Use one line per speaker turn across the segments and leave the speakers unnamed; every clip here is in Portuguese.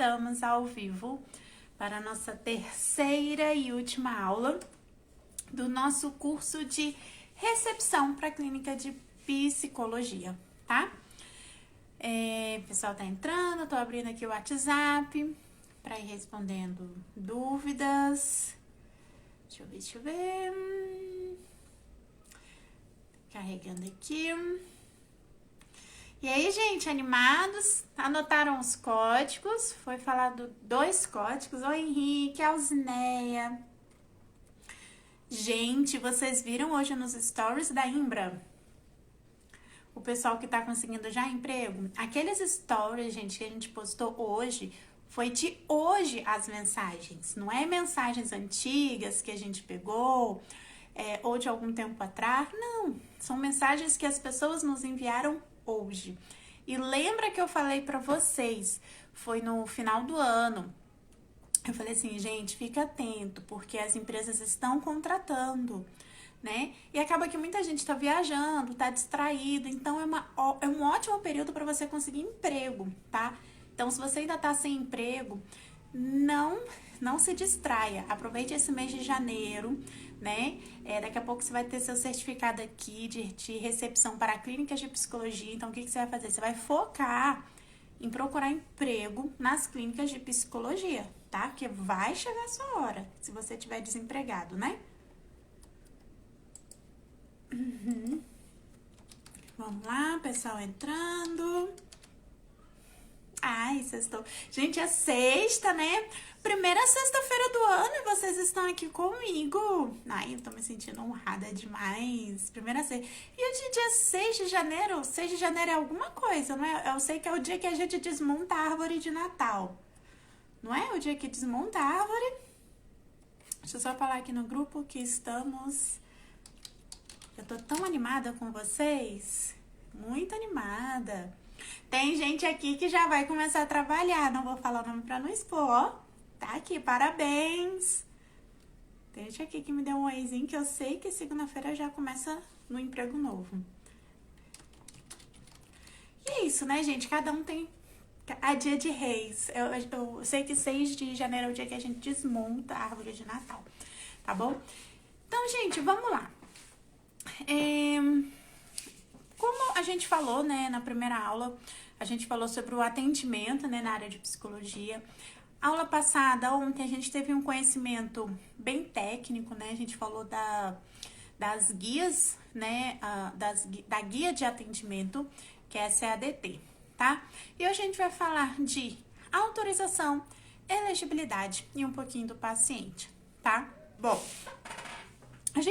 estamos ao vivo para a nossa terceira e última aula do nosso curso de recepção para a clínica de psicologia, tá? O pessoal tá entrando, tô abrindo aqui o WhatsApp para ir respondendo dúvidas. Deixa eu ver. Carregando aqui. E aí, gente, animados? Anotaram os códigos? Foi falado 2 códigos. Oi, Henrique, Alzineia. Gente, vocês viram hoje nos stories da Imbra? O pessoal que tá conseguindo já emprego? Aqueles stories, gente, que a gente postou hoje, foi de hoje as mensagens. Não é mensagens antigas que a gente pegou, ou de algum tempo atrás. Não, são mensagens que as pessoas nos enviaram hoje. E lembra que eu falei pra vocês, foi no final do ano, eu falei assim, gente, fica atento, porque as empresas estão contratando, né? E acaba que muita gente tá viajando, tá distraído, então é um ótimo período para você conseguir emprego, tá? Então, se você ainda tá sem emprego, não se distraia, aproveite esse mês de janeiro, né? Daqui a pouco você vai ter seu certificado aqui de recepção para clínicas de psicologia. Então, o que você vai fazer? Você vai focar em procurar emprego nas clínicas de psicologia, tá? Porque vai chegar a sua hora, se você estiver desempregado, né? Vamos lá, pessoal entrando. Ai, sextou. Gente, é sexta, né? Primeira sexta-feira do ano e vocês estão aqui comigo. Ai, eu tô me sentindo honrada demais. Primeira sexta. E o dia 6 de janeiro? 6 de janeiro é alguma coisa, não é? Eu sei que é o dia que a gente desmonta a árvore de Natal. Não é o dia que desmonta a árvore? Deixa eu só falar aqui no grupo que estamos... Eu tô tão animada com vocês. Muito animada. Tem gente aqui que já vai começar a trabalhar. Não vou falar o nome pra não expor, ó. Tá aqui, parabéns. Tem gente aqui que me deu um oizinho que eu sei que segunda-feira já começa no emprego novo. E é isso, né, gente? Cada um tem a dia de reis. Eu sei que 6 de janeiro é o dia que a gente desmonta a árvore de Natal. Tá bom? Então, gente, vamos lá. Como a gente falou, né, na primeira aula, a gente falou sobre o atendimento, né, na área de psicologia. Aula passada, ontem, a gente teve um conhecimento bem técnico, né, a gente falou das guias, né, da guia de atendimento, que é a CADT, tá? E hoje a gente vai falar de autorização, elegibilidade e um pouquinho do paciente, tá? Bom... A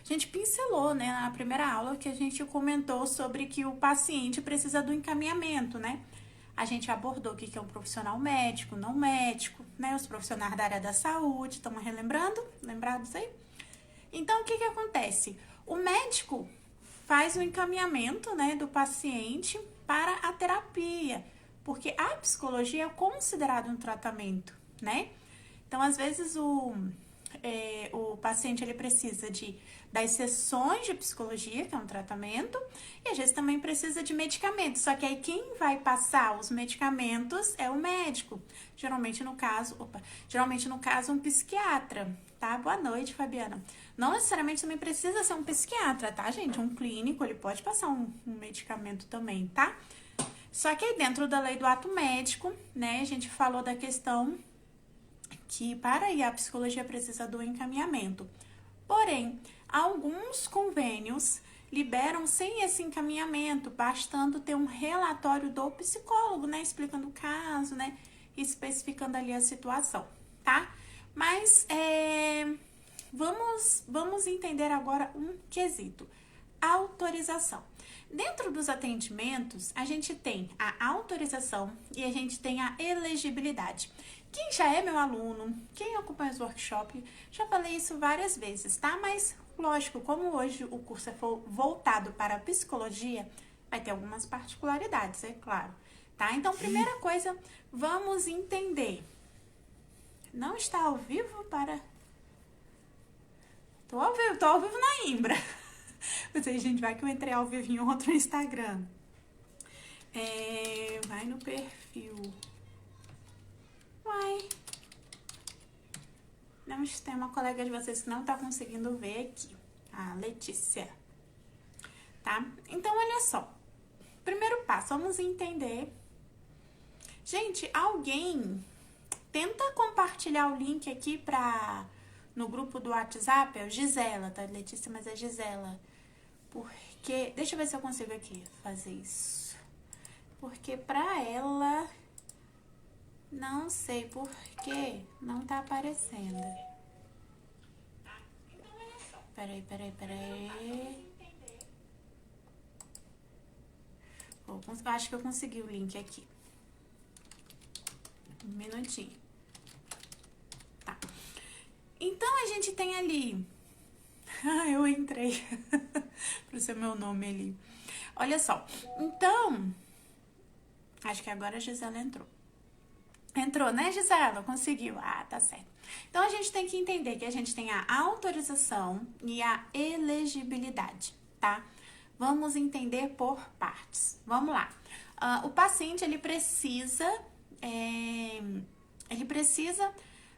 gente pincelou, né, na primeira aula que a gente comentou sobre que o paciente precisa do encaminhamento, né? A gente abordou o que é um profissional médico, não médico, né? Os profissionais da área da saúde, estamos relembrando? Lembrados aí? Então, o que acontece? O médico faz o encaminhamento, né, do paciente para a terapia, porque a psicologia é considerado um tratamento, né? Então, às vezes, o paciente ele precisa das sessões de psicologia, que é um tratamento, e às vezes também precisa de medicamentos. Só que aí quem vai passar os medicamentos é o médico. Geralmente no caso, um psiquiatra, tá? Boa noite, Fabiana. Não necessariamente também precisa ser um psiquiatra, tá, gente? Um clínico, ele pode passar um medicamento também, tá? Só que aí dentro da lei do ato médico, né, a gente falou da questão que para ir à psicologia precisa do encaminhamento. Porém, alguns convênios liberam sem esse encaminhamento, bastando ter um relatório do psicólogo, né, explicando o caso, né, especificando ali a situação, tá? Mas vamos entender agora um quesito: autorização. Dentro dos atendimentos, a gente tem a autorização e a gente tem a elegibilidade. Quem já é meu aluno, quem acompanha os workshops, já falei isso várias vezes, tá? Mas, lógico, como hoje o curso é voltado para a psicologia, vai ter algumas particularidades, é claro, tá? Então, primeira coisa, vamos entender. Não está ao vivo para... Tô ao vivo na Imbra. Vocês, gente, vai que eu entrei ao vivo em outro Instagram. Vai no perfil. mas tem uma colega de vocês que não tá conseguindo ver aqui, a Letícia, tá? Então, olha só. Primeiro passo, vamos entender. Gente, alguém tenta compartilhar o link aqui no grupo do WhatsApp, é Gisela, tá? Letícia, mas é Gisela. Porque, deixa eu ver se eu consigo aqui fazer isso. Porque pra ela, não sei por que não tá aparecendo. Peraí. Acho que eu consegui o link aqui. Um minutinho. Tá. Então, a gente tem ali... Ah, eu entrei. Pro seu meu nome ali. Olha só. Então, acho que agora a Gisela entrou. Entrou, né, Gisela? Conseguiu. Ah, tá certo. Então, a gente tem que entender que a gente tem a autorização e a elegibilidade, tá? Vamos entender por partes. Vamos lá. O paciente, ele precisa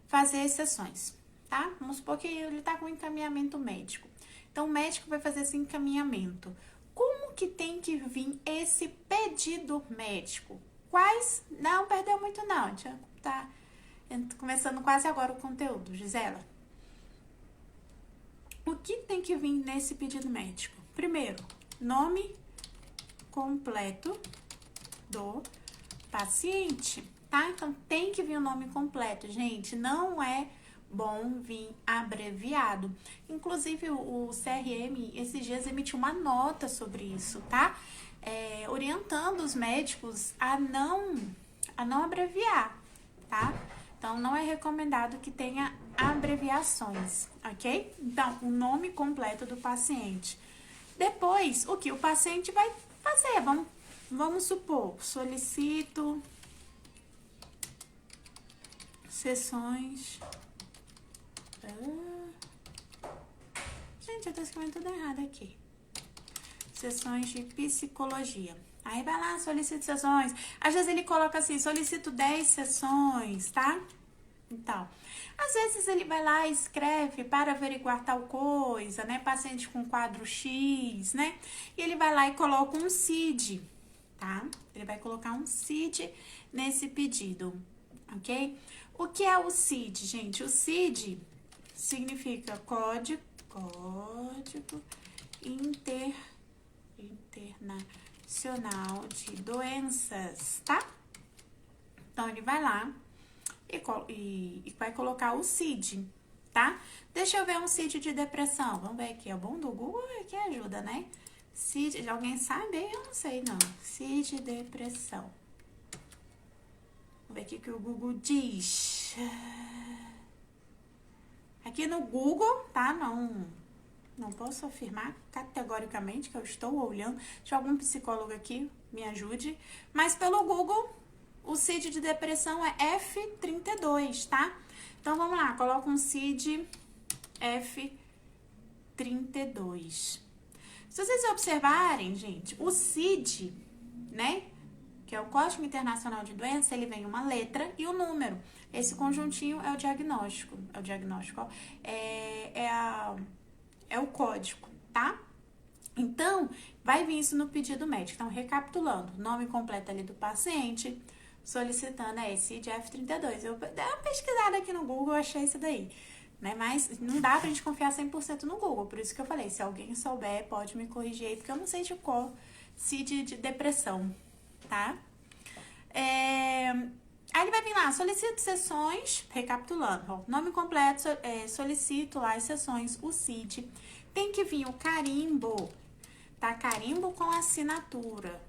fazer as sessões, tá? Vamos supor que ele tá com encaminhamento médico. Então, o médico vai fazer esse encaminhamento. Como que tem que vir esse pedido médico? Quais? Não perdeu muito não, tá começando quase agora o conteúdo, Gisela. O que tem que vir nesse pedido médico? Primeiro, nome completo do paciente, tá? Então, tem que vir o nome completo, gente. Não é bom vir abreviado. Inclusive, o CRM, esses dias, emitiu uma nota sobre isso, tá? Orientando os médicos a não abreviar, tá? Então, não é recomendado que tenha abreviações, ok? Então, o nome completo do paciente. Depois, o que o paciente vai fazer? Vamos supor, solicito sessões... Gente, eu tô escrevendo tudo errado aqui. Sessões de psicologia. Aí vai lá, solicito sessões. Às vezes ele coloca assim, solicito 10 sessões, tá? Então, às vezes ele vai lá e escreve para averiguar tal coisa, né? Paciente com quadro X, né? E ele vai lá e coloca um CID, tá? Ele vai colocar um CID nesse pedido, ok? O que é o CID, gente? O CID significa Código Internacional de Doenças, tá? Então, ele vai lá e vai colocar o CID, tá? Deixa eu ver um CID de depressão. Vamos ver aqui, é bom do Google que ajuda, né? CID, alguém sabe? Eu não sei, não. CID depressão. Vamos ver aqui o que o Google diz. Aqui no Google, tá? Não posso afirmar categoricamente que eu estou olhando. Se algum psicólogo aqui me ajude. Mas pelo Google, o CID de depressão é F32, tá? Então, vamos lá. Coloca um CID F32. Se vocês observarem, gente, o CID, né? Que é o Código Internacional de Doenças, ele vem uma letra e um número. Esse conjuntinho é o diagnóstico. É o diagnóstico, ó. É o código, tá? Então, vai vir isso no pedido médico. Então, recapitulando, nome completo ali do paciente, solicitando esse CID F32. Eu dei uma pesquisada aqui no Google, achei isso daí, né? Mas não dá pra gente confiar 100% no Google, por isso que eu falei, se alguém souber, pode me corrigir aí, porque eu não sei de qual CID de depressão, tá? Aí ele vai vir lá, solicito sessões, recapitulando, ó, nome completo, solicito lá as sessões, o CID. Tem que vir o carimbo, tá? Carimbo com assinatura.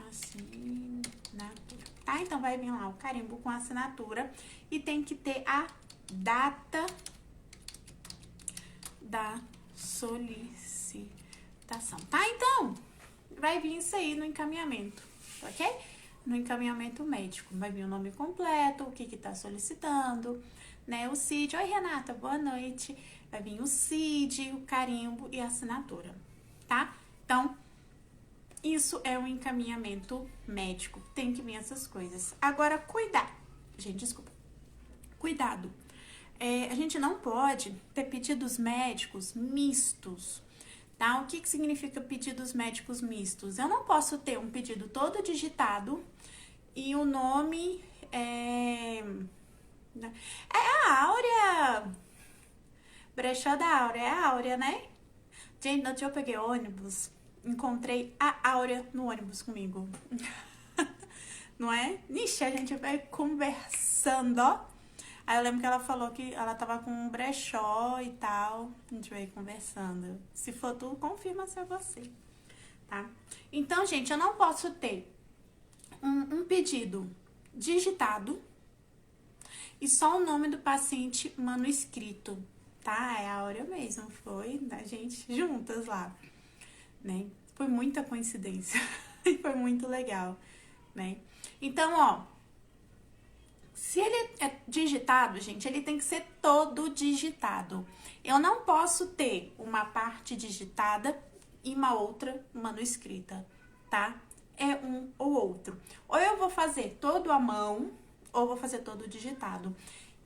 Assinatura, tá? Então, vai vir lá o carimbo com assinatura e tem que ter a data da solicitação, tá? Então, vai vir isso aí no encaminhamento, ok? No encaminhamento médico. Vai vir o nome completo, o que tá solicitando, né? O CID. Oi, Renata, boa noite. Vai vir o CID, o carimbo e a assinatura, tá? Então, isso é um encaminhamento médico. Tem que vir essas coisas. Agora, cuidado. Gente, desculpa. Cuidado. A gente não pode ter pedidos médicos mistos, tá? O que significa pedidos médicos mistos? Eu não posso ter um pedido todo digitado e o nome é a Áurea, brechó da Áurea, é a Áurea, né? Gente, no dia eu peguei ônibus, encontrei a Áurea no ônibus comigo. Não é? Nixe, a gente vai conversando, ó. Aí eu lembro que ela falou que ela tava com um brechó e tal. A gente veio conversando. Se for tu, confirma se é você, tá? Então, gente, eu não posso ter um pedido digitado e só o nome do paciente manuscrito, tá? É a Áurea mesmo, foi da gente juntas lá, né? Foi muita coincidência e foi muito legal, né? Então, ó, se ele é digitado, gente, ele tem que ser todo digitado. Eu não posso ter uma parte digitada e uma outra manuscrita, tá? É um ou outro. Ou eu vou fazer todo à mão, ou vou fazer todo digitado.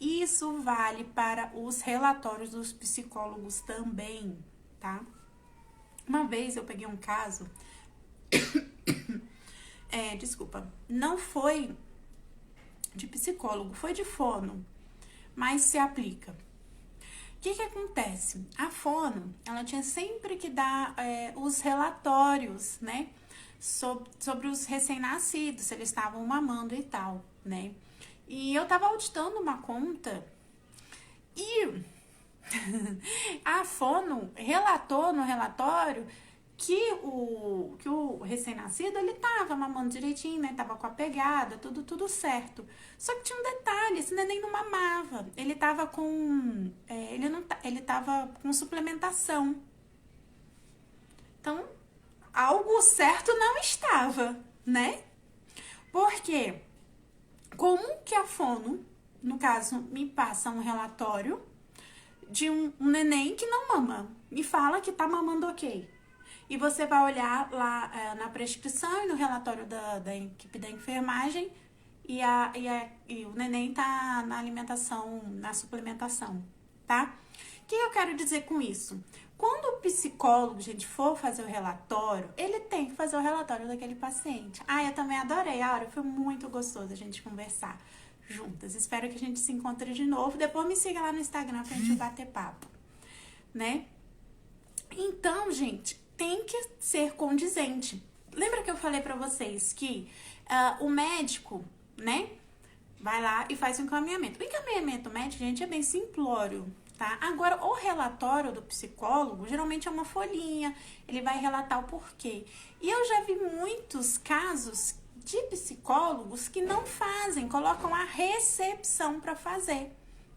Isso vale para os relatórios dos psicólogos também, tá? Uma vez eu peguei um caso, desculpa, não foi de psicólogo, foi de fono, mas se aplica. O que acontece? A fono, ela tinha sempre que dar os relatórios, né? Sobre os recém-nascidos, se eles estavam mamando e tal, né? E eu tava auditando uma conta e a fono relatou no relatório que o recém-nascido, ele tava mamando direitinho, né? Tava com a pegada, tudo certo. Só que tinha um detalhe, esse neném não mamava. Ele tava com... ele tava com suplementação. Então, algo certo não estava, né? Porque, como que a fono, no caso, me passa um relatório de um neném que não mama, me fala que tá mamando ok. E você vai olhar lá na prescrição e no relatório da equipe da enfermagem e o neném tá na alimentação, na suplementação, tá? O que eu quero dizer com isso? Quando o psicólogo, gente, for fazer o relatório, ele tem que fazer o relatório daquele paciente. Eu também adorei, Aura, foi muito gostoso a gente conversar juntas. Espero que a gente se encontre de novo. Depois me siga lá no Instagram pra gente bater papo, né? Então, gente, tem que ser condizente. Lembra que eu falei pra vocês que o médico, né, vai lá e faz um encaminhamento. O encaminhamento médico, gente, é bem simplório, tá? Agora, o relatório do psicólogo, geralmente é uma folhinha, ele vai relatar o porquê. E eu já vi muitos casos de psicólogos que não fazem, colocam a recepção pra fazer,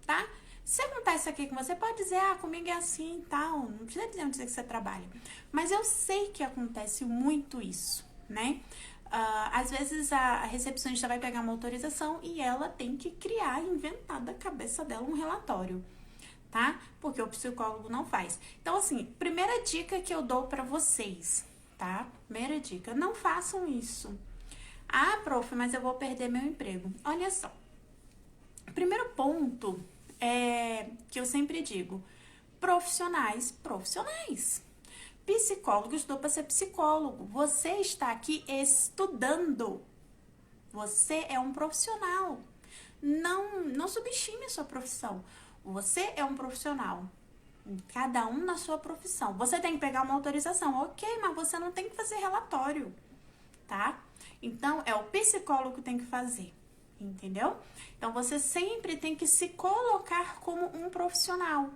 tá? Se acontece aqui com você, pode dizer, comigo é assim e tal, não precisa dizer onde que você trabalha. Mas eu sei que acontece muito isso, né? Às vezes a recepcionista vai pegar uma autorização e ela tem que criar, inventar da cabeça dela um relatório, tá? Porque o psicólogo não faz. Então, assim, primeira dica que eu dou pra vocês, tá? Primeira dica, não façam isso. Prof, mas eu vou perder meu emprego. Olha só, primeiro ponto que eu sempre digo, profissionais. Psicólogo estudou para ser psicólogo. Você está aqui estudando. Você é um profissional. Não subestime a sua profissão. Você é um profissional. Cada um na sua profissão. Você tem que pegar uma autorização, ok, mas você não tem que fazer relatório, tá? Então, é o psicólogo que tem que fazer. Entendeu? Então, você sempre tem que se colocar como um profissional,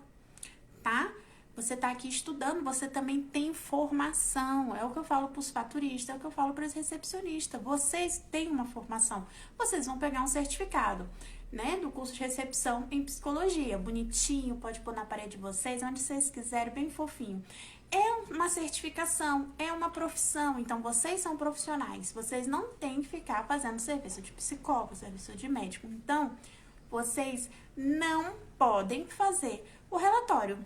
tá? Você tá aqui estudando, você também tem formação. É o que eu falo para os faturistas, é o que eu falo para os recepcionistas. Vocês têm uma formação. Vocês vão pegar um certificado, né? Do curso de recepção em psicologia. Bonitinho, pode pôr na parede de vocês, onde vocês quiserem, bem fofinho. É uma certificação, é uma profissão, então vocês são profissionais, vocês não têm que ficar fazendo serviço de psicólogo, serviço de médico, então vocês não podem fazer o relatório,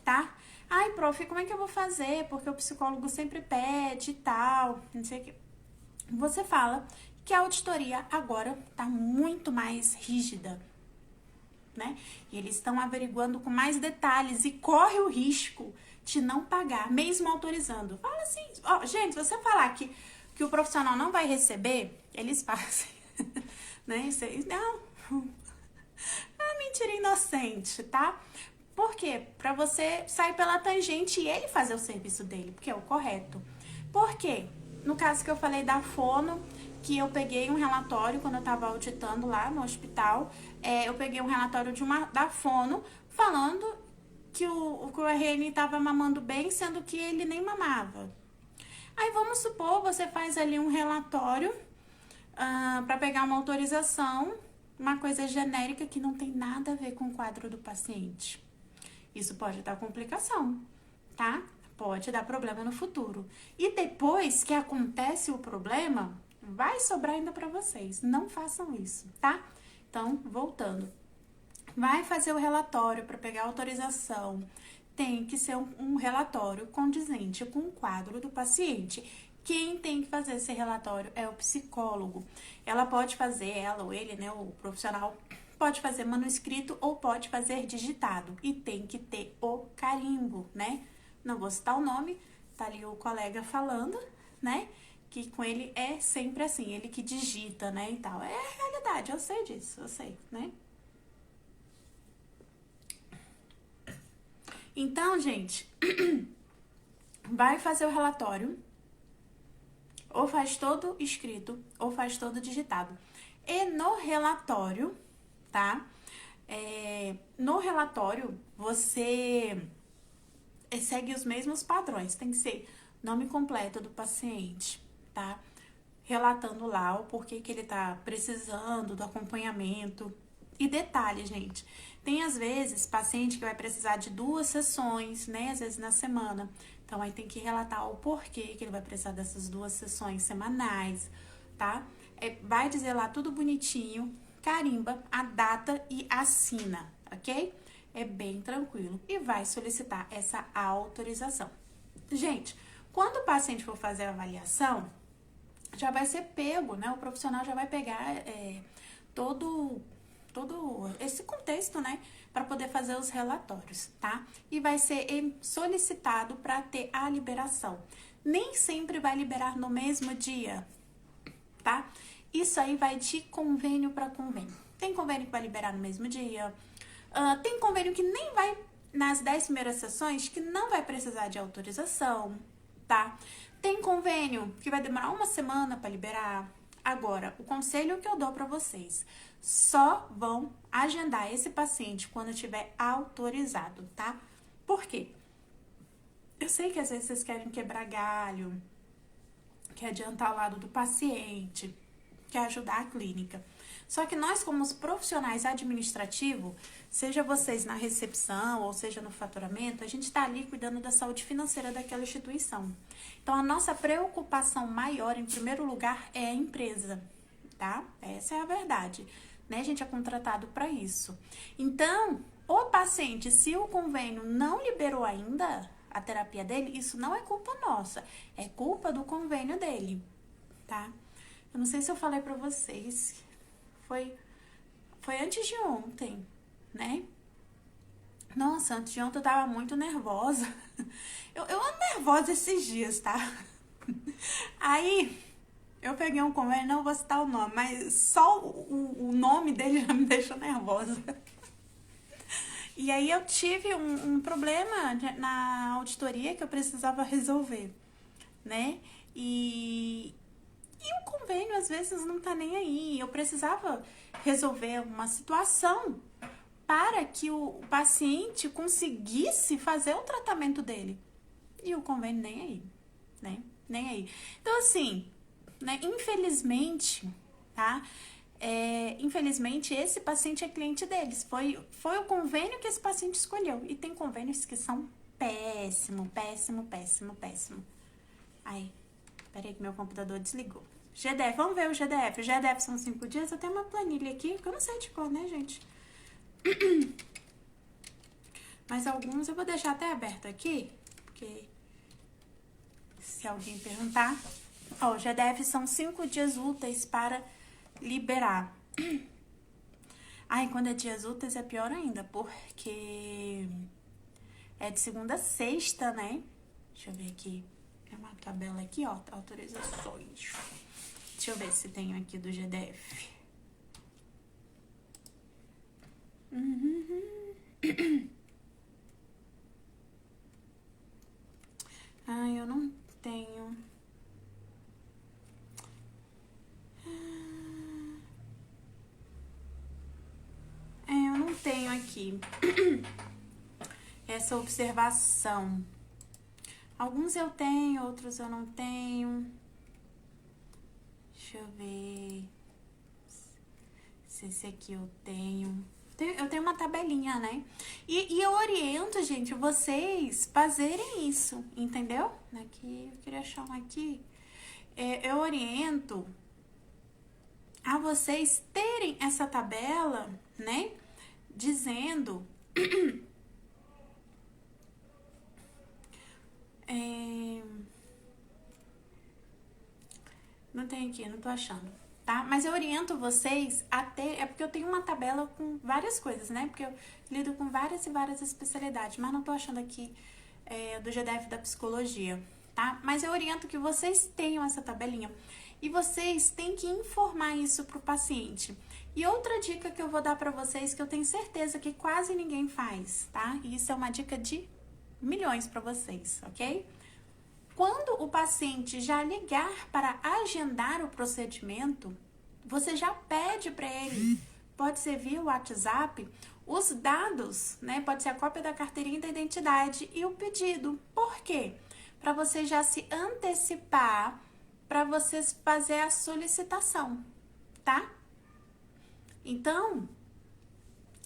tá? Prof, como é que eu vou fazer? Porque o psicólogo sempre pede e tal, não sei o que. Você fala que a auditoria agora tá muito mais rígida, né? E eles estão averiguando com mais detalhes e corre o risco de não pagar, mesmo autorizando. Fala assim, ó, gente, se você falar que o profissional não vai receber, eles fazem, né? Não, é uma mentira inocente, tá? Por quê? Pra você sair pela tangente e ele fazer o serviço dele, porque é o correto. Por quê? No caso que eu falei da fono, que eu peguei um relatório quando eu tava auditando lá no hospital, eu peguei um relatório da fono falando que o RN tava mamando bem, sendo que ele nem mamava. Aí vamos supor, você faz ali um relatório para pegar uma autorização, uma coisa genérica que não tem nada a ver com o quadro do paciente. Isso pode dar complicação, tá? Pode dar problema no futuro. E depois que acontece o problema, vai sobrar ainda para vocês. Não façam isso, tá? Então, voltando. Vai fazer o relatório para pegar a autorização. Tem que ser um relatório condizente com o quadro do paciente. Quem tem que fazer esse relatório é o psicólogo. Ela pode fazer, ela ou ele, né, o profissional, pode fazer manuscrito ou pode fazer digitado. E tem que ter o carimbo, né? Não vou citar o nome, tá ali o colega falando, né? Que com ele é sempre assim, ele que digita, né, e tal. É a realidade, eu sei disso, eu sei, né? Então, gente, vai fazer o relatório, ou faz todo escrito, ou faz todo digitado. E no relatório, tá? No relatório, você segue os mesmos padrões. Tem que ser nome completo do paciente, tá? Relatando lá o porquê que ele tá precisando do acompanhamento. E detalhe, gente, tem às vezes paciente que vai precisar de 2 sessões, né? Às vezes na semana. Então aí tem que relatar o porquê que ele vai precisar dessas 2 sessões semanais, tá? Vai dizer lá tudo bonitinho, carimba a data e assina, ok? É bem tranquilo e vai solicitar essa autorização. Gente, quando o paciente for fazer a avaliação, já vai ser pego, né? O profissional já vai pegar todo esse contexto, né? Para poder fazer os relatórios, tá? E vai ser solicitado para ter a liberação. Nem sempre vai liberar no mesmo dia, tá? Isso aí vai de convênio para convênio. Tem convênio que vai liberar no mesmo dia. Tem convênio que nem vai, nas 10 primeiras sessões, que não vai precisar de autorização, tá? Tem convênio que vai demorar 1 semana para liberar. Agora, o conselho que eu dou para vocês, só vão agendar esse paciente quando tiver autorizado, tá? Por quê? Eu sei que às vezes vocês querem quebrar galho, quer adiantar o lado do paciente, quer ajudar a clínica. Só que nós, como os profissionais administrativos, seja vocês na recepção ou seja no faturamento, a gente está ali cuidando da saúde financeira daquela instituição. Então, a nossa preocupação maior, em primeiro lugar, é a empresa, tá? Essa é a verdade, né? A gente é contratado para isso. Então, o paciente, se o convênio não liberou ainda a terapia dele, isso não é culpa nossa, é culpa do convênio dele, tá? Eu não sei se eu falei para vocês, foi antes de ontem, né? Nossa, antes de ontem eu tava muito nervosa. Eu ando nervosa esses dias, tá? Aí, eu peguei um convênio, não vou citar o nome, mas só o nome dele já me deixou nervosa. E aí eu tive um problema na auditoria que eu precisava resolver, né? E o convênio, às vezes, não tá nem aí. Eu precisava resolver uma situação para que o paciente conseguisse fazer o tratamento dele. E o convênio nem aí, né? Nem aí. Então, assim, né? Infelizmente, tá? Infelizmente, esse paciente é cliente deles. Foi o convênio que esse paciente escolheu. E tem convênios que são péssimo, péssimo, péssimo, péssimo. Aí, peraí que meu computador desligou. GDF, vamos ver o GDF. O GDF são 5 dias. Eu tenho uma planilha aqui, que eu não sei de cor, né, gente? Mas alguns eu vou deixar até aberto aqui, porque se alguém perguntar. Ó, o GDF são 5 dias úteis para liberar. Ai, quando é dias úteis é pior ainda, porque é de segunda a sexta, né? Deixa eu ver aqui. É uma tabela aqui, ó, autorizações. Deixa eu ver se tem aqui do GDF. Ai, eu não tenho. Eu não tenho aqui essa observação. Alguns eu tenho, outros eu não tenho. Deixa eu ver se esse aqui eu tenho. Eu tenho uma tabelinha, né? E eu oriento, gente, vocês fazerem isso, entendeu? Aqui, eu queria achar um aqui. Eu oriento a vocês terem essa tabela, né? Dizendo não tem aqui, não tô achando, tá? Mas eu oriento vocês a ter, é porque eu tenho uma tabela com várias coisas, né? Porque eu lido com várias e várias especialidades, mas não tô achando aqui do GDF da psicologia, tá? Mas eu oriento que vocês tenham essa tabelinha e vocês têm que informar isso pro paciente. E outra dica que eu vou dar pra vocês, que eu tenho certeza que quase ninguém faz, tá? E isso é uma dica de milhões pra vocês, ok? Quando o paciente já ligar para agendar o procedimento, você já pede para ele, pode ser via WhatsApp, os dados, né? Pode ser a cópia da carteirinha da identidade e o pedido. Por quê? Para você já se antecipar, para você fazer a solicitação, tá? Então,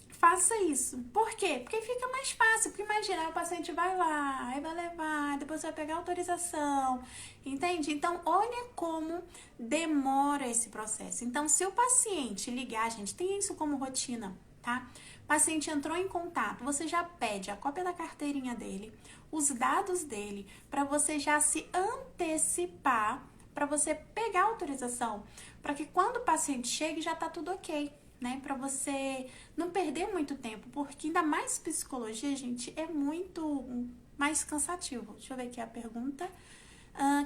faça isso. Por quê? Porque fica mais fácil. Porque imagina, o paciente vai lá, aí vai levar, depois vai pegar autorização, entende? Então, olha como demora esse processo. Então, se o paciente ligar, gente, tem isso como rotina, tá? O paciente entrou em contato, você já pede a cópia da carteirinha dele, os dados dele, para você já se antecipar, para você pegar a autorização, para que quando o paciente chegue já tá tudo ok. Né, para você não perder muito tempo, porque ainda mais psicologia, gente, é muito mais cansativo. Deixa eu ver aqui a pergunta.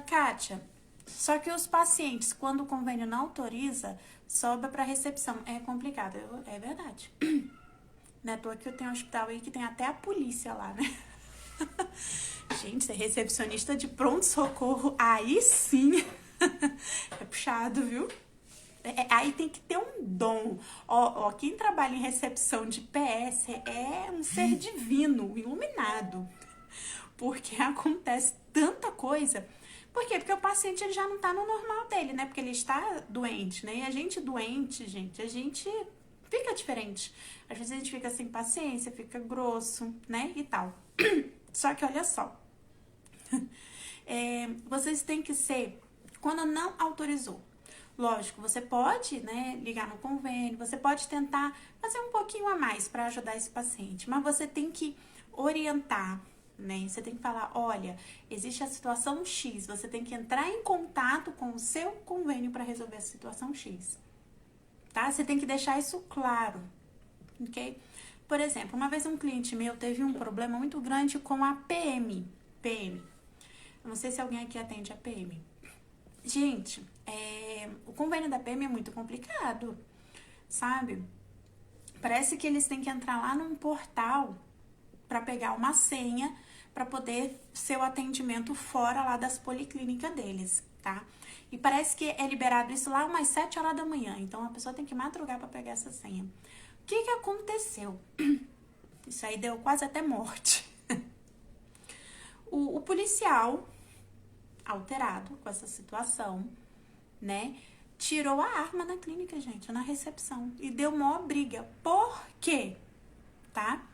Kátia, só que os pacientes, quando o convênio não autoriza, sobra para recepção. É complicado, é verdade. Né, tô aqui, eu tenho um hospital aí que tem até a polícia lá, né? Gente, ser recepcionista de pronto-socorro, aí sim é puxado, viu? Aí tem que ter um dom. Ó, quem trabalha em recepção de PS é um ser divino, iluminado. Porque acontece tanta coisa. Por quê? Porque o paciente ele já não tá no normal dele, né? Porque ele está doente, né? E a gente doente, gente, a gente fica diferente. Às vezes a gente fica sem paciência, fica grosso, né? E tal. Só que olha só. Vocês têm que ser quando não autorizou. Lógico, você pode, né, ligar no convênio, você pode tentar fazer um pouquinho a mais para ajudar esse paciente, mas você tem que orientar, né? Você tem que falar, olha, existe a situação X, você tem que entrar em contato com o seu convênio para resolver a situação X, tá? Você tem que deixar isso claro, ok? Por exemplo, uma vez um cliente meu teve um problema muito grande com a PM. Eu não sei se alguém aqui atende a PM. Gente, o convênio da PM é muito complicado, sabe? Parece que eles têm que entrar lá num portal para pegar uma senha para poder ser o atendimento fora lá das policlínicas deles, tá? E parece que é liberado isso lá umas 7 horas da manhã, então a pessoa tem que madrugar para pegar essa senha. O que aconteceu? Isso aí deu quase até morte. O policial, alterado com essa situação, né, tirou a arma na clínica, gente, na recepção, e deu maior briga. Por quê? Tá?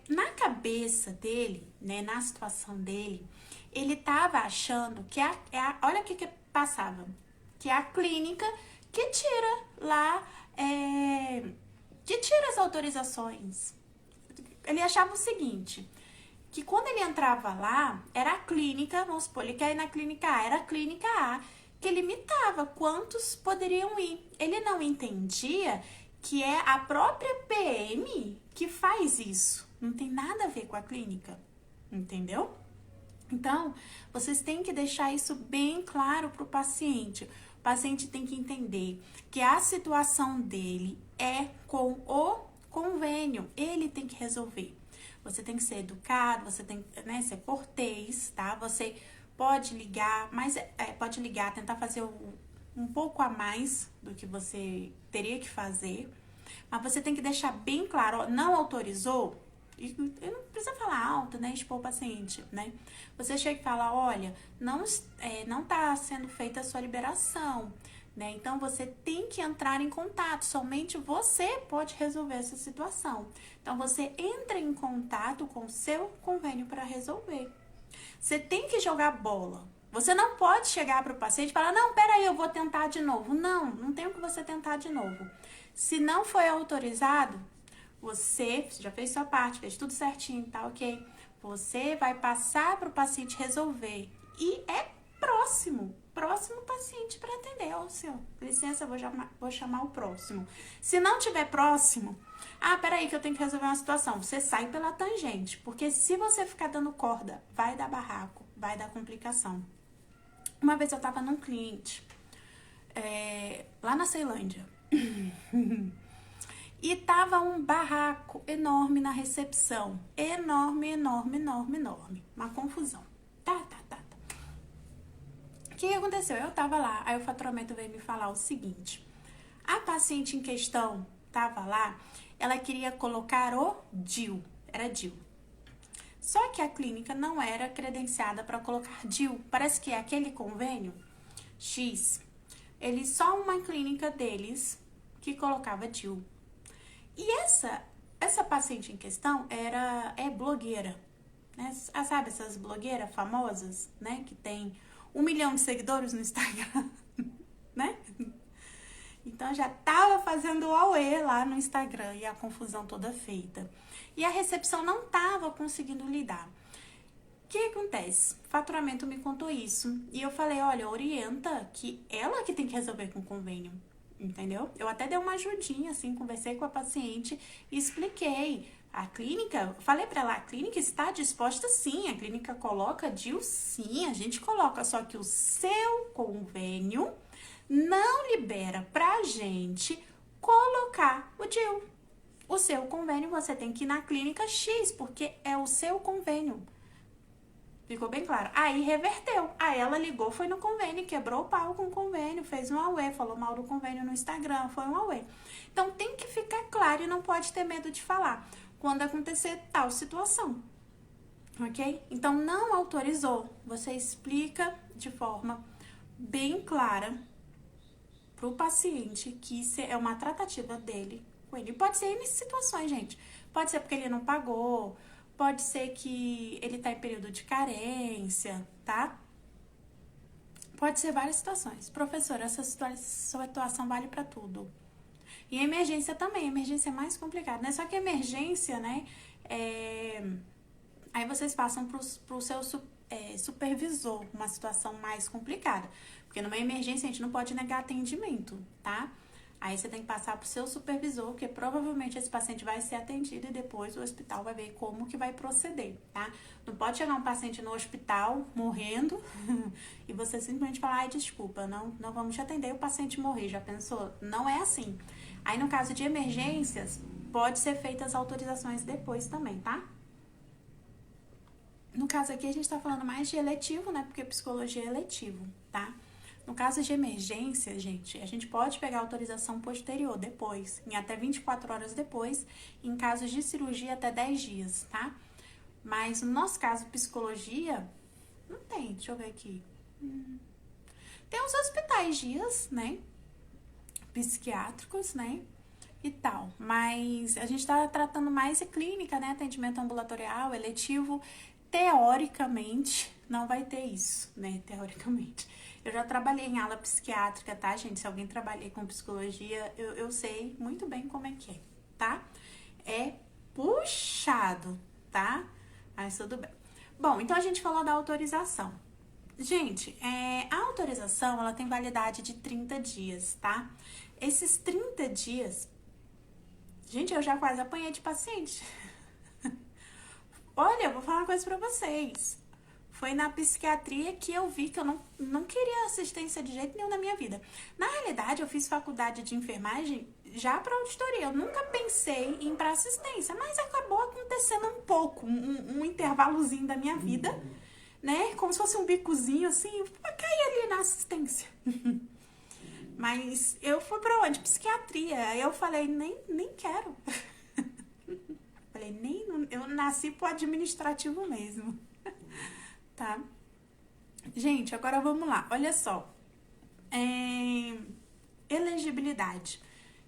Na cabeça dele, né, na situação dele, ele tava achando que olha o que passava, que é a clínica que tira lá, que tira as autorizações. Ele achava o seguinte, que quando ele entrava lá, era a clínica, vamos supor, ele quer ir na clínica A, era a clínica A que limitava quantos poderiam ir. Ele não entendia que é a própria PM que faz isso. Não tem nada a ver com a clínica, entendeu? Então, vocês têm que deixar isso bem claro para o paciente. O paciente tem que entender que a situação dele é com o convênio. Ele tem que resolver. Você tem que ser educado, você tem que, né, ser cortês, tá? Você pode ligar, mas pode ligar, tentar fazer um pouco a mais do que você teria que fazer. Mas você tem que deixar bem claro, ó, não autorizou? E não precisa falar alto, né? Expor o paciente, né? Você chega e fala, olha, não tá sendo feita a sua liberação, né? Então, você tem que entrar em contato. Somente você pode resolver essa situação. Então, você entra em contato com o seu convênio para resolver. Você tem que jogar bola. Você não pode chegar para o paciente e falar, não, peraí, eu vou tentar de novo. Não tem o que você tentar de novo. Se não foi autorizado, você já fez sua parte, fez tudo certinho, tá ok? Você vai passar para o paciente resolver. E é próximo paciente para atender. Ó, senhor, licença, vou chamar o próximo. Se não tiver próximo, peraí que eu tenho que resolver uma situação. Você sai pela tangente, porque se você ficar dando corda, vai dar barraco, vai dar complicação. Uma vez eu tava num cliente, lá na Ceilândia. E tava um barraco enorme na recepção. Enorme. Uma confusão. Tá. O que aconteceu? Eu tava lá, aí o faturamento veio me falar o seguinte. A paciente em questão tava lá, ela queria colocar o DIU. Era DIU. Só que a clínica não era credenciada para colocar DIU. Parece que é aquele convênio X. Só uma clínica deles que colocava DIU. E essa paciente em questão é blogueira, né? Sabe essas blogueiras famosas, né? Que tem 1 milhão de seguidores no Instagram, né? Então, já tava fazendo o auê lá no Instagram e a confusão toda feita. E a recepção não tava conseguindo lidar. O que acontece? O faturamento me contou isso. E eu falei, olha, orienta que ela que tem que resolver com o convênio. Entendeu? Eu até dei uma ajudinha, assim, conversei com a paciente e expliquei. A clínica, falei pra ela, a clínica está disposta sim, a clínica coloca DIU sim, a gente coloca, só que o seu convênio não libera pra gente colocar o DIU. O seu convênio você tem que ir na clínica X, porque é o seu convênio. Ficou bem claro. Aí reverteu. Aí ela ligou, foi no convênio, quebrou o pau com o convênio, fez um auê, falou mal do convênio no Instagram, foi um auê. Então tem que ficar claro e não pode ter medo de falar quando acontecer tal situação. Ok? Então não autorizou. Você explica de forma bem clara pro paciente que isso é uma tratativa dele com ele. Pode ser em situações, gente. Pode ser porque ele não pagou. Pode ser que ele tá em período de carência, tá? Pode ser várias situações. Professora, essa situação vale pra tudo. E emergência também. Emergência é mais complicado, né? Só que emergência, né? Aí vocês passam pro seu supervisor, uma situação mais complicada. Porque numa emergência a gente não pode negar atendimento, tá? Aí você tem que passar pro seu supervisor, porque provavelmente esse paciente vai ser atendido e depois o hospital vai ver como que vai proceder, tá? Não pode chegar um paciente no hospital morrendo e você simplesmente falar, ai, desculpa, não vamos te atender e o paciente morrer. Já pensou? Não é assim. Aí no caso de emergências, pode ser feitas as autorizações depois também, tá? No caso aqui a gente tá falando mais de eletivo, né? Porque psicologia é eletivo, tá? No caso de emergência, gente, a gente pode pegar autorização posterior, depois, em até 24 horas depois, em casos de cirurgia até 10 dias, tá? Mas no nosso caso, psicologia, não tem, deixa eu ver aqui. Tem os hospitais dias, né? Psiquiátricos, né? E tal, mas a gente tá tratando mais de clínica, né? Atendimento ambulatorial, eletivo, teoricamente, não vai ter isso, né? Teoricamente. Eu já trabalhei em ala psiquiátrica, tá, gente? Se alguém trabalhei com psicologia, eu sei muito bem como é que é, tá? É puxado, tá? Mas tudo bem. Bom, então a gente falou da autorização. Gente, a autorização, ela tem validade de 30 dias, tá? Esses 30 dias, Gente, eu já quase apanhei de paciente. Olha, eu vou falar uma coisa pra vocês. Foi na psiquiatria que eu vi que eu não queria assistência de jeito nenhum na minha vida. Na realidade, eu fiz faculdade de enfermagem já para auditoria. Eu nunca pensei em ir para assistência, mas acabou acontecendo um pouco, um intervalozinho da minha vida, né? Como se fosse um bicozinho assim, pra cair ali na assistência. Mas eu fui para onde? Psiquiatria. Aí eu falei, nem quero. Falei, eu nasci pro administrativo mesmo. Tá? Gente, agora vamos lá. Olha só. Elegibilidade.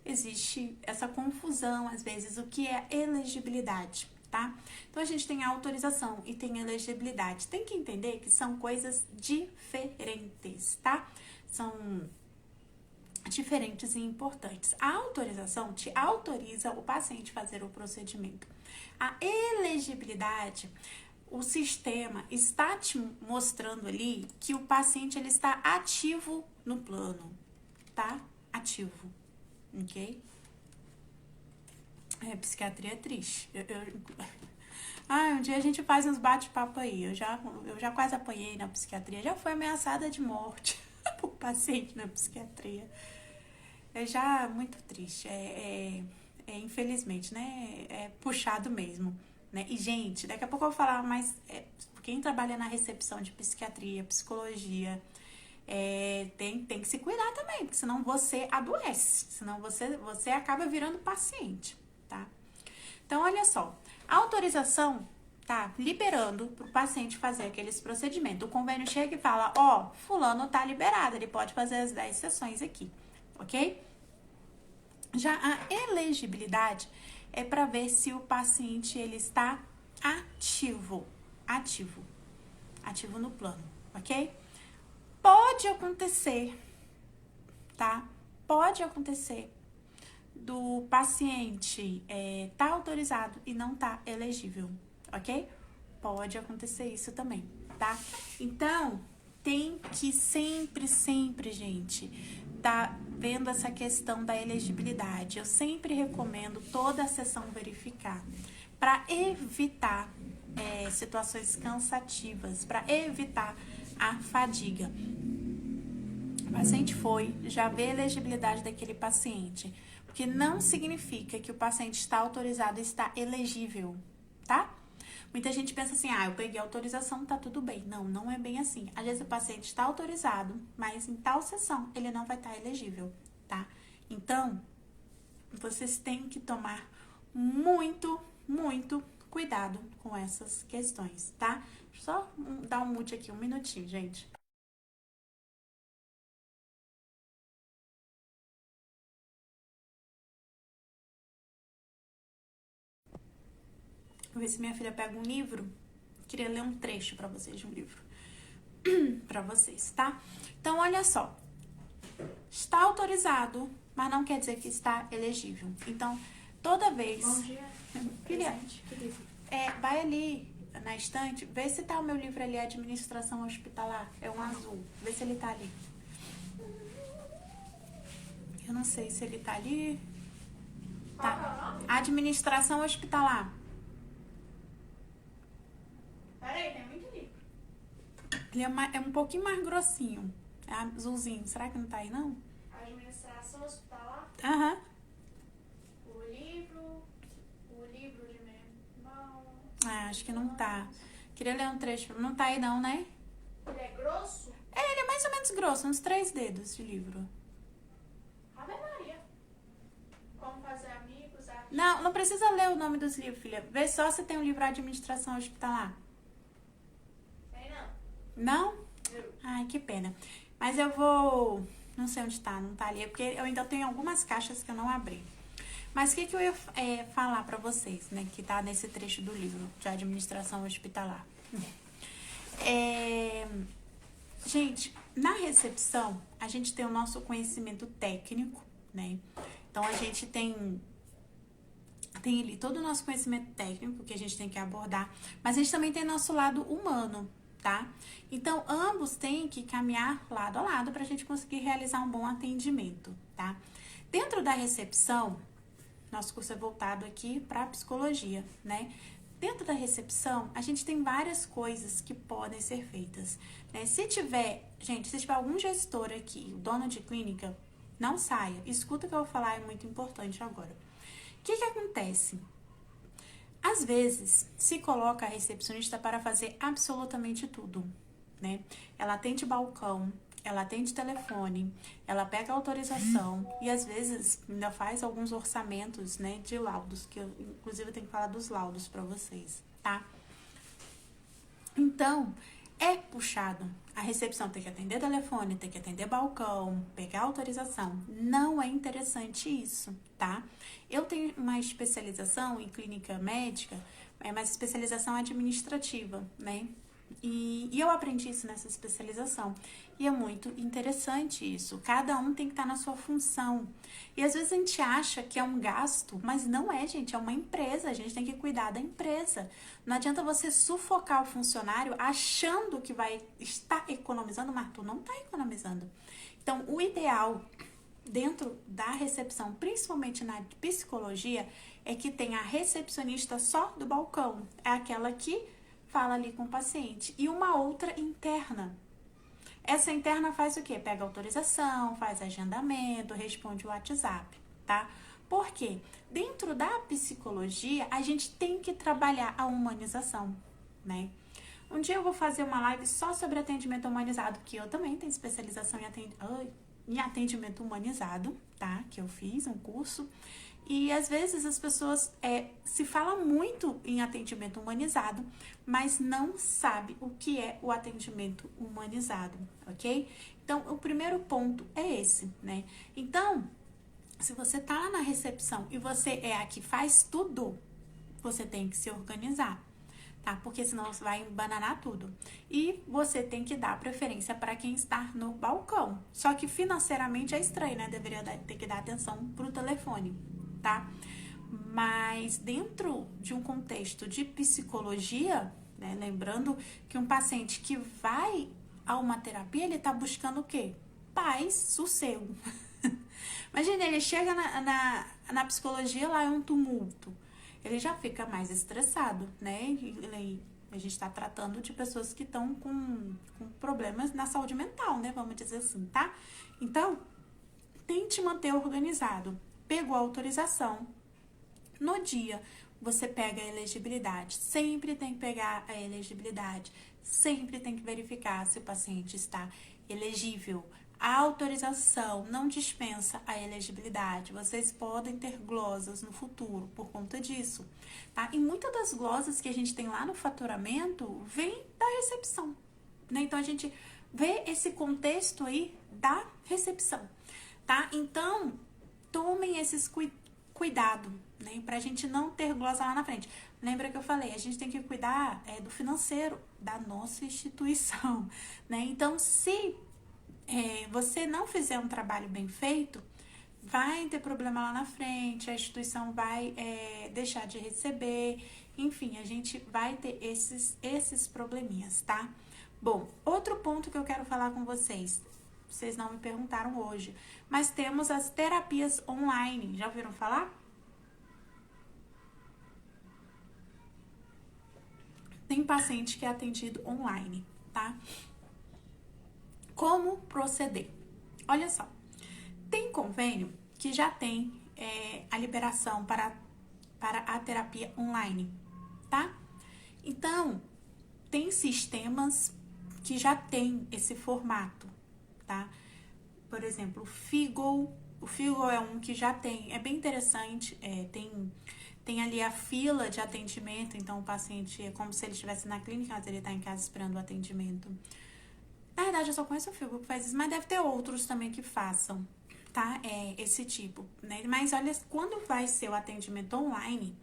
Existe essa confusão, às vezes, o que é elegibilidade, tá? Então, a gente tem a autorização e tem a elegibilidade. Tem que entender que são coisas diferentes, tá? São diferentes e importantes. A autorização te autoriza o paciente a fazer o procedimento. A elegibilidade, o sistema está te mostrando ali que o paciente ele está ativo no plano, tá? Ativo, ok? Psiquiatria é triste. Um dia a gente faz uns bate-papo aí. Eu já quase apanhei na psiquiatria, já fui ameaçada de morte por paciente na psiquiatria. É já muito triste, infelizmente, né? É puxado mesmo. Né? E, gente, daqui a pouco eu vou falar mais. Quem trabalha na recepção de psiquiatria, psicologia, tem que se cuidar também, porque senão você adoece, senão você acaba virando paciente, tá? Então, olha só, a autorização tá liberando para o paciente fazer aqueles procedimentos. O convênio chega e fala, fulano tá liberado, ele pode fazer as 10 sessões aqui, ok? Já a elegibilidade é para ver se o paciente ele está ativo no plano, ok? Pode acontecer, tá? Pode acontecer do paciente tá autorizado e não tá elegível, ok? Pode acontecer isso também, tá? Então, tem que sempre, gente, tá vendo essa questão da elegibilidade. Eu sempre recomendo toda a sessão verificar para evitar situações cansativas, para evitar a fadiga. O paciente já vê a elegibilidade daquele paciente, porque não significa que o paciente está autorizado e está elegível, tá? Muita gente pensa assim, eu peguei a autorização, tá tudo bem. Não é bem assim. Às vezes o paciente está autorizado, mas em tal sessão ele não vai estar elegível, tá? Então, vocês têm que tomar muito cuidado com essas questões, tá? Só dar um mute aqui, um minutinho, gente. Vou ver se minha filha pega um livro. Queria ler um trecho para vocês de um livro. Para vocês, tá? Então, olha só. Está autorizado, mas não quer dizer que está elegível. Então, toda vez...
Bom dia.
Filha, vai ali na estante, vê se tá o meu livro ali, Administração Hospitalar. É um azul. Vê se ele tá ali. Eu não sei se ele tá ali. Tá. Administração Hospitalar.
Peraí, tem muito livro.
Ele é um pouquinho mais grossinho. É azulzinho. Será que não tá aí, não?
Administração Hospitalar.
Aham.
O livro de memão.
Acho que não tá. Queria ler um trecho. Não tá aí, não, né?
Ele é grosso?
Ele é mais ou menos grosso, uns 3 dedos de livro.
Ave Maria. Como fazer amigos?
Não precisa ler o nome dos livros, filha. Vê só se tem um livro Administração Hospitalar.
Tem não.
Não? Ai, que pena. Mas eu vou... Não sei onde tá, não tá ali. É porque eu ainda tenho algumas caixas que eu não abri. Mas o que eu ia falar pra vocês, né? Que tá nesse trecho do livro de Administração Hospitalar. Gente, na recepção, a gente tem o nosso conhecimento técnico, né? Então, a gente tem ali todo o nosso conhecimento técnico que a gente tem que abordar, mas a gente também tem nosso lado humano, tá? Então, ambos têm que caminhar lado a lado para a gente conseguir realizar um bom atendimento, tá? Dentro da recepção, Nosso curso é voltado aqui para psicologia, né? Dentro da recepção, a gente tem várias coisas que podem ser feitas, né? Se tiver algum gestor aqui, o dono de clínica, não saia. Escuta o que eu vou falar, é muito importante agora. O que acontece? Às vezes, se coloca a recepcionista para fazer absolutamente tudo, né? Ela atende balcão, ela atende telefone, ela pega autorização e às vezes ainda faz alguns orçamentos, né, de laudos, que eu inclusive tenho que falar dos laudos para vocês, tá? Então, é puxado. A recepção tem que atender telefone, tem que atender balcão, pegar autorização. Não é interessante isso, tá? Eu tenho uma especialização em clínica médica, mas especialização administrativa, né? E eu aprendi isso nessa especialização. E é muito interessante isso. Cada um tem que estar na sua função. E às vezes a gente acha que é um gasto, mas não é, gente. É uma empresa. A gente tem que cuidar da empresa. Não adianta você sufocar o funcionário achando que vai estar economizando, mas tu não está economizando. Então, o ideal dentro da recepção, principalmente na psicologia, é que tenha a recepcionista só do balcão. É aquela que fala ali com o paciente. E uma outra interna. Essa interna faz o quê? Pega autorização, faz agendamento, responde o WhatsApp, tá? Por quê? Dentro da psicologia, a gente tem que trabalhar a humanização, né? Um dia eu vou fazer uma live só sobre atendimento humanizado, que eu também tenho especialização em atendimento humanizado, tá? Que eu fiz um curso. E às vezes as pessoas se fala muito em atendimento humanizado, mas não sabe o que é o atendimento humanizado, ok? Então, o primeiro ponto é esse, né? Então, se você tá lá na recepção e você é a que faz tudo, você tem que se organizar, tá? Porque senão você vai embananar tudo. E você tem que dar preferência para quem está no balcão. Só que financeiramente é estranho, né? Deveria ter que dar atenção pro telefone, tá? Mas dentro de um contexto de psicologia, né, lembrando que um paciente que vai a uma terapia, ele tá buscando o quê? Paz, sossego. Imagina, ele chega na psicologia, lá é um tumulto. Ele já fica mais estressado, né? A gente tá tratando de pessoas que estão com problemas na saúde mental, né? Vamos dizer assim, tá? Então, tente manter organizado. Pegou a autorização, no dia você pega a elegibilidade. Sempre tem que pegar a elegibilidade. Sempre tem que verificar se o paciente está elegível. A autorização não dispensa a elegibilidade. Vocês podem ter glosas no futuro por conta disso, tá? E muitas das glosas que a gente tem lá no faturamento vem da recepção, né? Então, a gente vê esse contexto aí da recepção, tá? Então, tomem esses cuidado, né? Pra gente não ter glosa lá na frente. Lembra que eu falei, a gente tem que cuidar do financeiro da nossa instituição, né? Então, se você não fizer um trabalho bem feito, vai ter problema lá na frente, a instituição vai deixar de receber, enfim, a gente vai ter esses probleminhas, tá? Bom, outro ponto que eu quero falar com vocês não me perguntaram hoje, mas temos as terapias online. Já ouviram falar? Tem paciente que é atendido online, tá? Como proceder? Olha só, tem convênio que já tem a liberação para a terapia online, tá? Então, tem sistemas que já tem esse formato, tá? Por exemplo, o Figo. O Figo é um que já tem, é bem interessante, tem ali a fila de atendimento, então o paciente é como se ele estivesse na clínica, mas ele está em casa esperando o atendimento. Na verdade, eu só conheço o Figo que faz isso, mas deve ter outros também que façam, tá? Esse tipo, né? Mas olha, quando vai ser o atendimento online,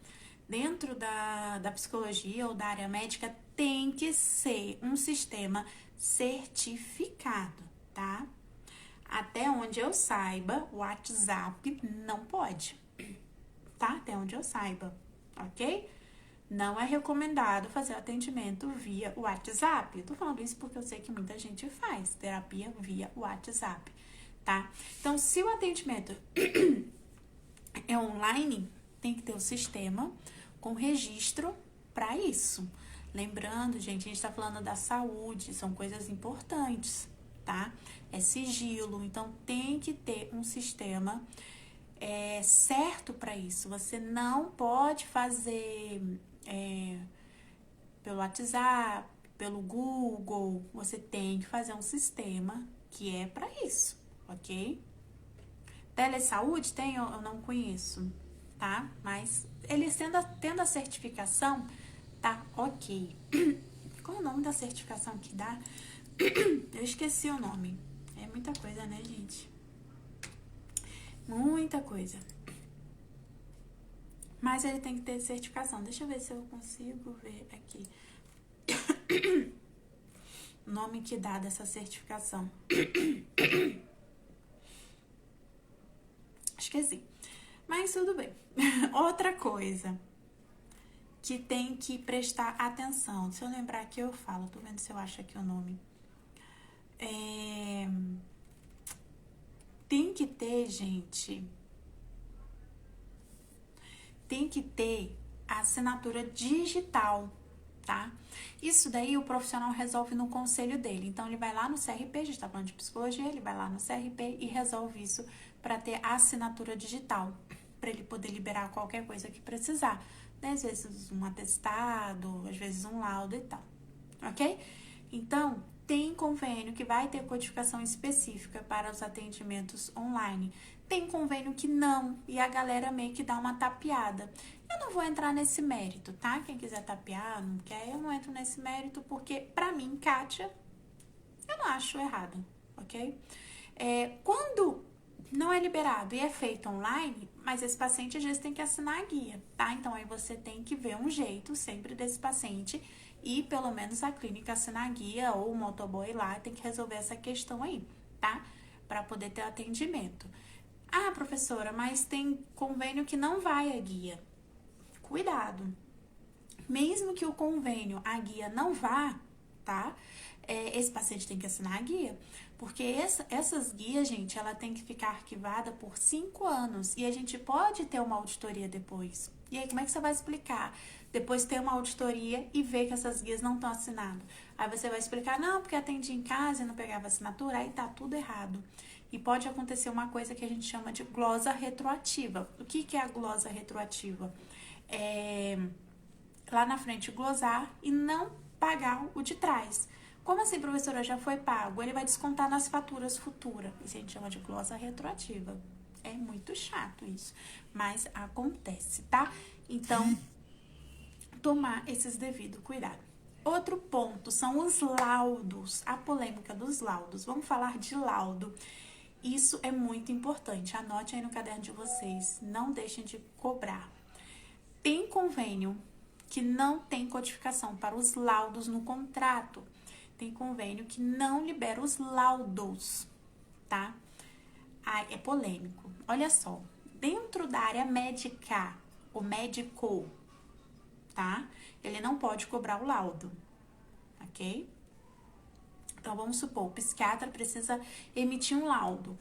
dentro da psicologia ou da área médica, tem que ser um sistema certificado, tá? Até onde eu saiba, o WhatsApp não pode, tá? Até onde eu saiba, ok? Não é recomendado fazer atendimento via WhatsApp. Eu tô falando isso porque eu sei que muita gente faz terapia via WhatsApp, tá? Então, se o atendimento é online, tem que ter o sistema com registro para isso. Lembrando, gente, a gente tá falando da saúde, são coisas importantes, tá? É sigilo, então tem que ter um sistema certo para isso. Você não pode fazer pelo WhatsApp, pelo Google, você tem que fazer um sistema que é para isso, ok? Telesaúde tem, eu não conheço, tá? Mas eles tendo a certificação, tá ok. Qual é o nome da certificação que dá? Eu esqueci o nome. É muita coisa, né, gente? Muita coisa. Mas ele tem que ter certificação. Deixa eu ver se eu consigo ver aqui. O nome que dá dessa certificação. Esqueci. Mas tudo bem. Outra coisa que tem que prestar atenção. Se eu lembrar aqui, eu falo. Tô vendo se eu acho aqui o nome. Tem que ter, gente. Tem que ter a assinatura digital, tá? Isso daí o profissional resolve no conselho dele. Então, ele vai lá no CRP, a gente tá falando de psicologia, ele vai lá no CRP e resolve isso para ter a assinatura digital, para ele poder liberar qualquer coisa que precisar. Às vezes um atestado, às vezes um laudo e tal, ok? Então, tem convênio que vai ter codificação específica para os atendimentos online. Tem convênio que não, e a galera meio que dá uma tapeada. Eu não vou entrar nesse mérito, tá? Quem quiser tapear, não quer, eu não entro nesse mérito, porque pra mim, Kátia, eu não acho errado, ok? Quando não é liberado e é feito online, mas esse paciente às vezes tem que assinar a guia, tá? Então aí você tem que ver um jeito sempre desse paciente e pelo menos a clínica assinar a guia ou o motoboy lá tem que resolver essa questão aí, tá? Pra poder ter atendimento. Ah, professora, mas tem convênio que não vai a guia. Cuidado. Mesmo que o convênio, a guia não vá, tá? Esse paciente tem que assinar a guia. Porque essas guias, gente, ela tem que ficar arquivada por 5 anos. E a gente pode ter uma auditoria depois. E aí, como é que você vai explicar? Depois ter uma auditoria e ver que essas guias não estão assinadas. Aí você vai explicar, não, porque atendi em casa e não pegava assinatura, aí tá tudo errado. E pode acontecer uma coisa que a gente chama de glosa retroativa. O que é a glosa retroativa? Lá na frente glosar e não pagar o de trás. Como assim, professora, já foi pago? Ele vai descontar nas faturas futuras. Isso a gente chama de glosa retroativa. É muito chato isso, mas acontece, tá? Então, tomar esses devidos cuidado. Outro ponto são os laudos, a polêmica dos laudos. Vamos falar de laudo. Isso é muito importante. Anote aí no caderno de vocês. Não deixem de cobrar. Tem convênio que não tem codificação para os laudos no contrato. Tem convênio que não libera os laudos, tá? É polêmico. Olha só. Dentro da área médica, o médico, tá? Ele não pode cobrar o laudo, ok? Então, vamos supor, o psiquiatra precisa emitir um laudo.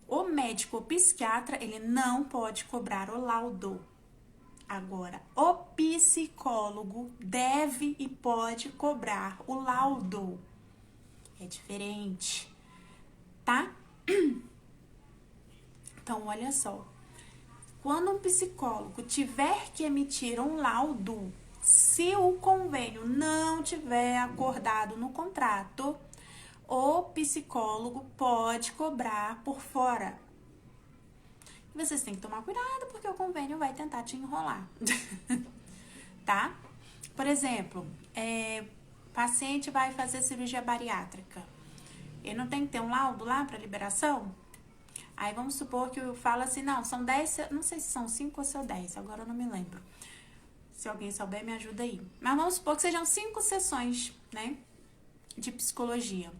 O médico, o psiquiatra, ele não pode cobrar o laudo. Agora, o psicólogo deve e pode cobrar o laudo. É diferente, tá? Então, olha só. Quando um psicólogo tiver que emitir um laudo, se o convênio não tiver acordado no contrato, o psicólogo pode cobrar por fora. Vocês têm que tomar cuidado, porque o convênio vai tentar te enrolar, tá? Por exemplo, paciente vai fazer cirurgia bariátrica. Ele não tem que ter um laudo lá para liberação? Aí vamos supor que fala assim, não, são 10, não sei se são 5 ou se são 10, agora eu não me lembro. Se alguém souber, me ajuda aí. Mas vamos supor que sejam 5 sessões, né, de psicologia.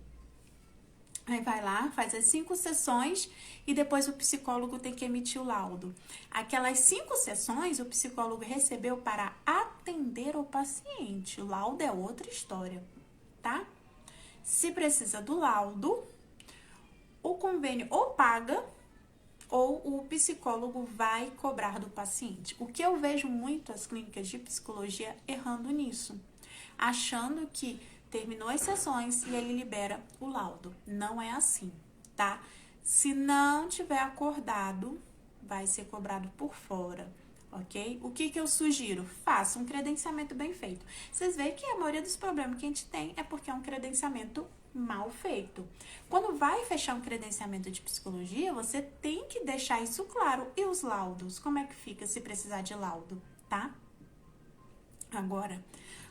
Aí vai lá, faz as 5 sessões e depois o psicólogo tem que emitir o laudo. Aquelas 5 sessões o psicólogo recebeu para atender o paciente. O laudo é outra história, tá? Se precisa do laudo, o convênio ou paga ou o psicólogo vai cobrar do paciente. O que eu vejo muito as clínicas de psicologia errando nisso, achando que terminou as sessões e ele libera o laudo. Não é assim, tá? Se não tiver acordado, vai ser cobrado por fora, ok? O que eu sugiro? Faça um credenciamento bem feito. Vocês veem que a maioria dos problemas que a gente tem é porque é um credenciamento mal feito. Quando vai fechar um credenciamento de psicologia, você tem que deixar isso claro. E os laudos? Como é que fica se precisar de laudo, tá? Agora,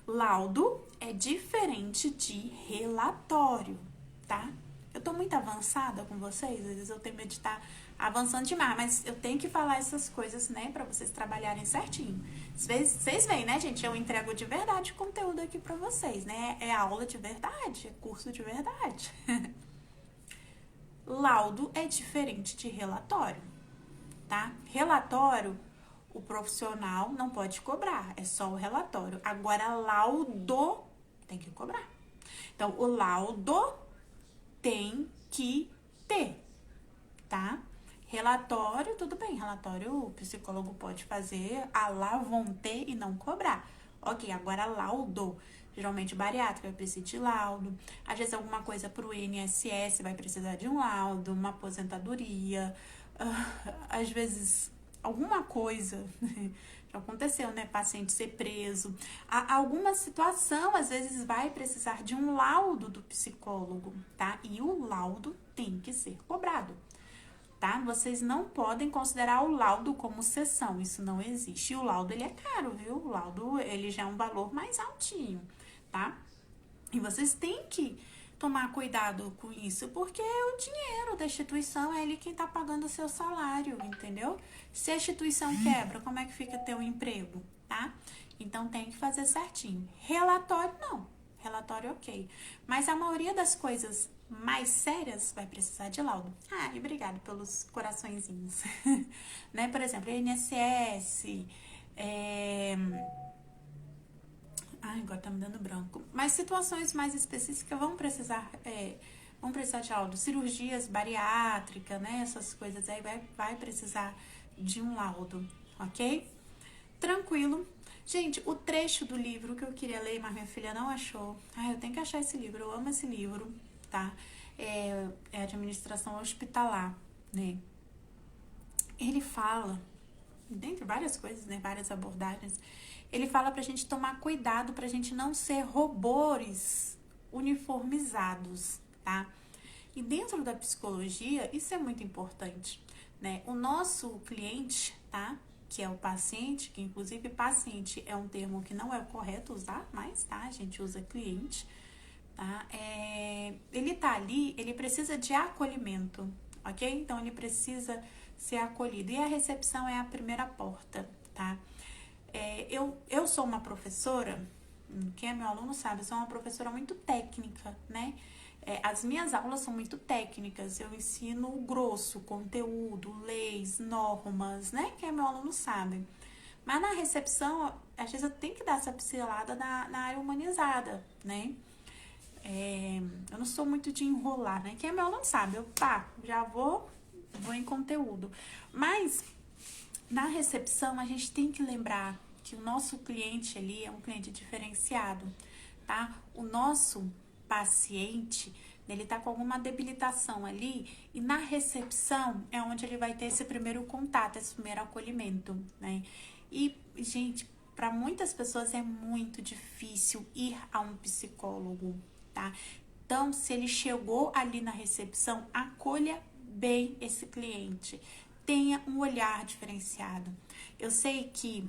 laudo é diferente de relatório, tá? Eu tô muito avançada com vocês, às vezes eu tenho medo de estar avançando demais, mas eu tenho que falar essas coisas, né, pra vocês trabalharem certinho. Vocês veem, né, gente? Eu entrego de verdade conteúdo aqui pra vocês, né? É aula de verdade, é curso de verdade. Laudo é diferente de relatório, tá? Relatório, o profissional não pode cobrar, é só o relatório. Agora, laudo tem que cobrar. Então, o laudo tem que ter, tá? Relatório, tudo bem, relatório o psicólogo pode fazer à la vontade e não cobrar. Ok, agora laudo. Geralmente bariátrica vai precisar de laudo. Às vezes alguma coisa pro INSS vai precisar de um laudo, uma aposentadoria. Às vezes alguma coisa já aconteceu, né? Paciente ser preso. Alguma situação, às vezes, vai precisar de um laudo do psicólogo, tá? E o laudo tem que ser cobrado, tá? Vocês não podem considerar o laudo como sessão, isso não existe. E o laudo, ele é caro, viu? O laudo, ele já é um valor mais altinho, tá? E vocês têm que tomar cuidado com isso, porque o dinheiro da instituição é ele quem tá pagando o seu salário, entendeu? Se a instituição quebra, como é que fica teu emprego, tá? Então tem que fazer certinho. Relatório, não. Relatório, ok. Mas a maioria das coisas mais sérias vai precisar de laudo. Ah, e obrigado pelos coraçõezinhos. Né? Por exemplo, INSS, Ai, agora tá me dando branco. Mas situações mais específicas vão precisar de laudo. Cirurgias bariátricas, né? Essas coisas aí vai precisar de um laudo, ok? Tranquilo. Gente, o trecho do livro que eu queria ler, mas minha filha não achou. Ai, eu tenho que achar esse livro. Eu amo esse livro, tá? É Administração Hospitalar, né? Ele fala, dentre várias coisas, né? Várias abordagens. Ele fala pra gente tomar cuidado pra gente não ser robôs uniformizados, tá? E dentro da psicologia, isso é muito importante, né? O nosso cliente, tá? Que é o paciente, que inclusive paciente é um termo que não é correto usar, mas tá? A gente usa cliente, tá? Ele tá ali, ele precisa de acolhimento, ok? Então, ele precisa ser acolhido. E a recepção é a primeira porta, tá? Eu sou uma professora, quem é meu aluno sabe, eu sou uma professora muito técnica, né? As minhas aulas são muito técnicas, eu ensino grosso, conteúdo, leis, normas, né? Quem é meu aluno sabe. Mas na recepção, às vezes eu tenho que dar essa pincelada na área humanizada, né? Eu não sou muito de enrolar, né? Quem é meu aluno sabe, já vou em conteúdo. Mas na recepção, a gente tem que lembrar que o nosso cliente ali é um cliente diferenciado, tá? O nosso paciente, ele tá com alguma debilitação ali e na recepção é onde ele vai ter esse primeiro contato, esse primeiro acolhimento, né? E, gente, para muitas pessoas é muito difícil ir a um psicólogo, tá? Então, se ele chegou ali na recepção, acolha bem esse cliente. Tenha um olhar diferenciado. Eu sei que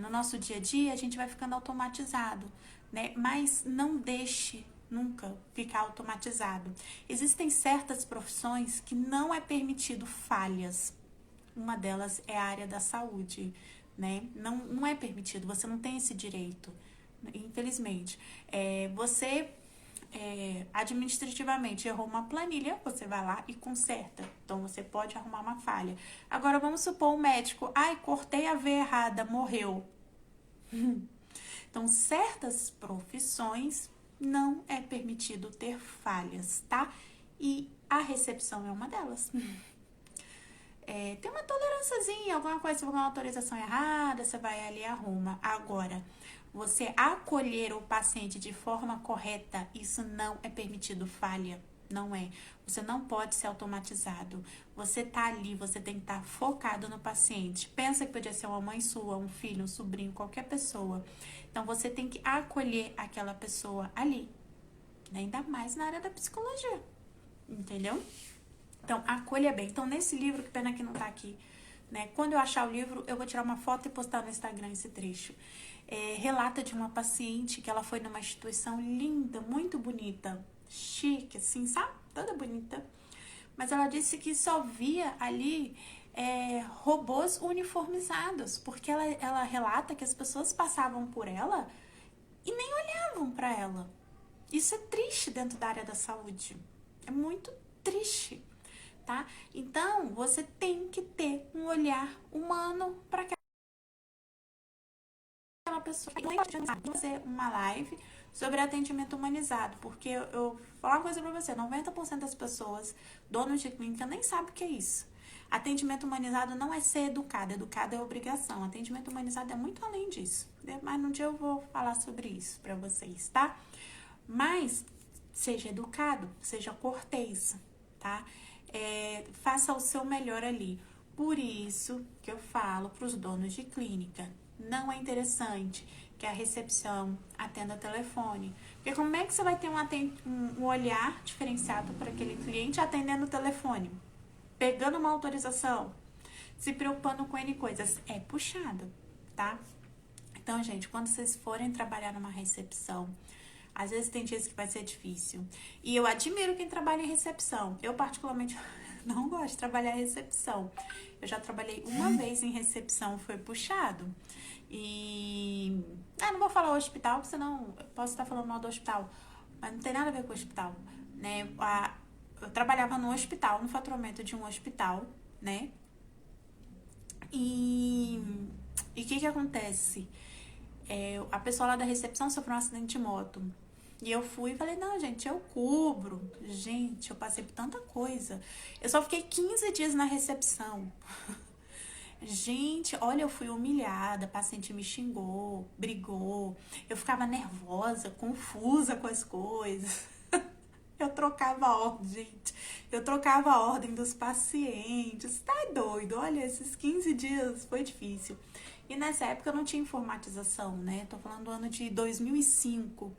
no nosso dia a dia a gente vai ficando automatizado, né? Mas não deixe nunca ficar automatizado. Existem certas profissões que não é permitido falhas. Uma delas é a área da saúde, né? Não é permitido, você não tem esse direito, infelizmente. Você administrativamente errou uma planilha, você vai lá e conserta. Então, você pode arrumar uma falha. Agora, vamos supor um médico, cortei a veia errada, morreu. Então, certas profissões não é permitido ter falhas, tá? E a recepção é uma delas. tem uma tolerânciazinha, alguma coisa, se for uma autorização errada, você vai ali e arruma. Agora, você acolher o paciente de forma correta, isso não é permitido, falha. Não é. Você não pode ser automatizado. Você tá ali, você tem que estar focado no paciente. Pensa que podia ser uma mãe sua, um filho, um sobrinho, qualquer pessoa. Então, você tem que acolher aquela pessoa ali. Ainda mais na área da psicologia. Entendeu? Então, acolha bem. Então, nesse livro, que pena que não tá aqui, né? Quando eu achar o livro, eu vou tirar uma foto e postar no Instagram esse trecho. Relata de uma paciente que ela foi numa instituição linda, muito bonita, chique, assim, sabe? Toda bonita. Mas ela disse que só via ali robôs uniformizados, porque ela relata que as pessoas passavam por ela e nem olhavam para ela. Isso é triste dentro da área da saúde. É muito triste, tá? Então, você tem que ter um olhar humano para aquela pessoa. Vou fazer uma live sobre atendimento humanizado, porque eu vou falar uma coisa pra você, 90% das pessoas, donos de clínica, nem sabem o que é isso. Atendimento humanizado não é ser educado é obrigação. Atendimento humanizado é muito além disso, né? Mas um dia eu vou falar sobre isso pra vocês, tá? Mas seja educado, seja cortês, tá? Faça o seu melhor ali. Por isso que eu falo para os donos de clínica, não é interessante que a recepção atenda telefone. Porque como é que você vai ter um olhar diferenciado para aquele cliente atendendo o telefone? Pegando uma autorização, se preocupando com N coisas. É puxado, tá? Então, gente, quando vocês forem trabalhar numa recepção, às vezes tem dias que vai ser difícil. E eu admiro quem trabalha em recepção. Eu, particularmente, não gosto de trabalhar em recepção. Eu já trabalhei uma vez em recepção, foi puxado. E... não vou falar o hospital, porque senão eu posso estar falando mal do hospital. Mas não tem nada a ver com o hospital, né? Eu trabalhava no hospital, no faturamento de um hospital, né? E o que acontece? A pessoa lá da recepção sofreu um acidente de moto. E eu fui e falei, não, gente, eu cubro. Gente, eu passei por tanta coisa. Eu só fiquei 15 dias na recepção. Gente, olha, eu fui humilhada, a paciente me xingou, brigou. Eu ficava nervosa, confusa com as coisas. Eu trocava a ordem, gente. Eu trocava a ordem dos pacientes. Tá doido? Olha, esses 15 dias foi difícil. E nessa época eu não tinha informatização, né? Tô falando do ano de 2005,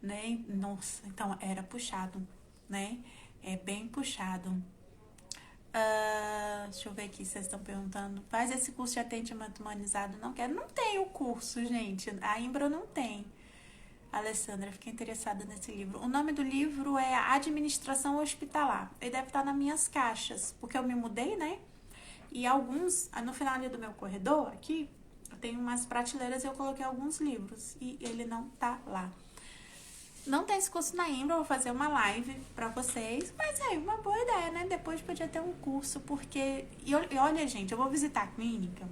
né? Nossa, então era puxado, né? É bem puxado. Deixa eu ver aqui, vocês estão perguntando. Faz esse curso de atendimento humanizado? Não quero. Não tem o curso, gente. A Imbra não tem. Alessandra, fiquei interessada nesse livro. O nome do livro é Administração Hospitalar. Ele deve estar nas minhas caixas, porque eu me mudei, né? E alguns, no final ali do meu corredor, aqui, eu tenho umas prateleiras e eu coloquei alguns livros. E ele não tá lá. Não tem esse curso na Imbra, eu vou fazer uma live pra vocês. Mas uma boa ideia, né? Depois podia ter um curso, porque... E olha, gente, eu vou visitar a clínica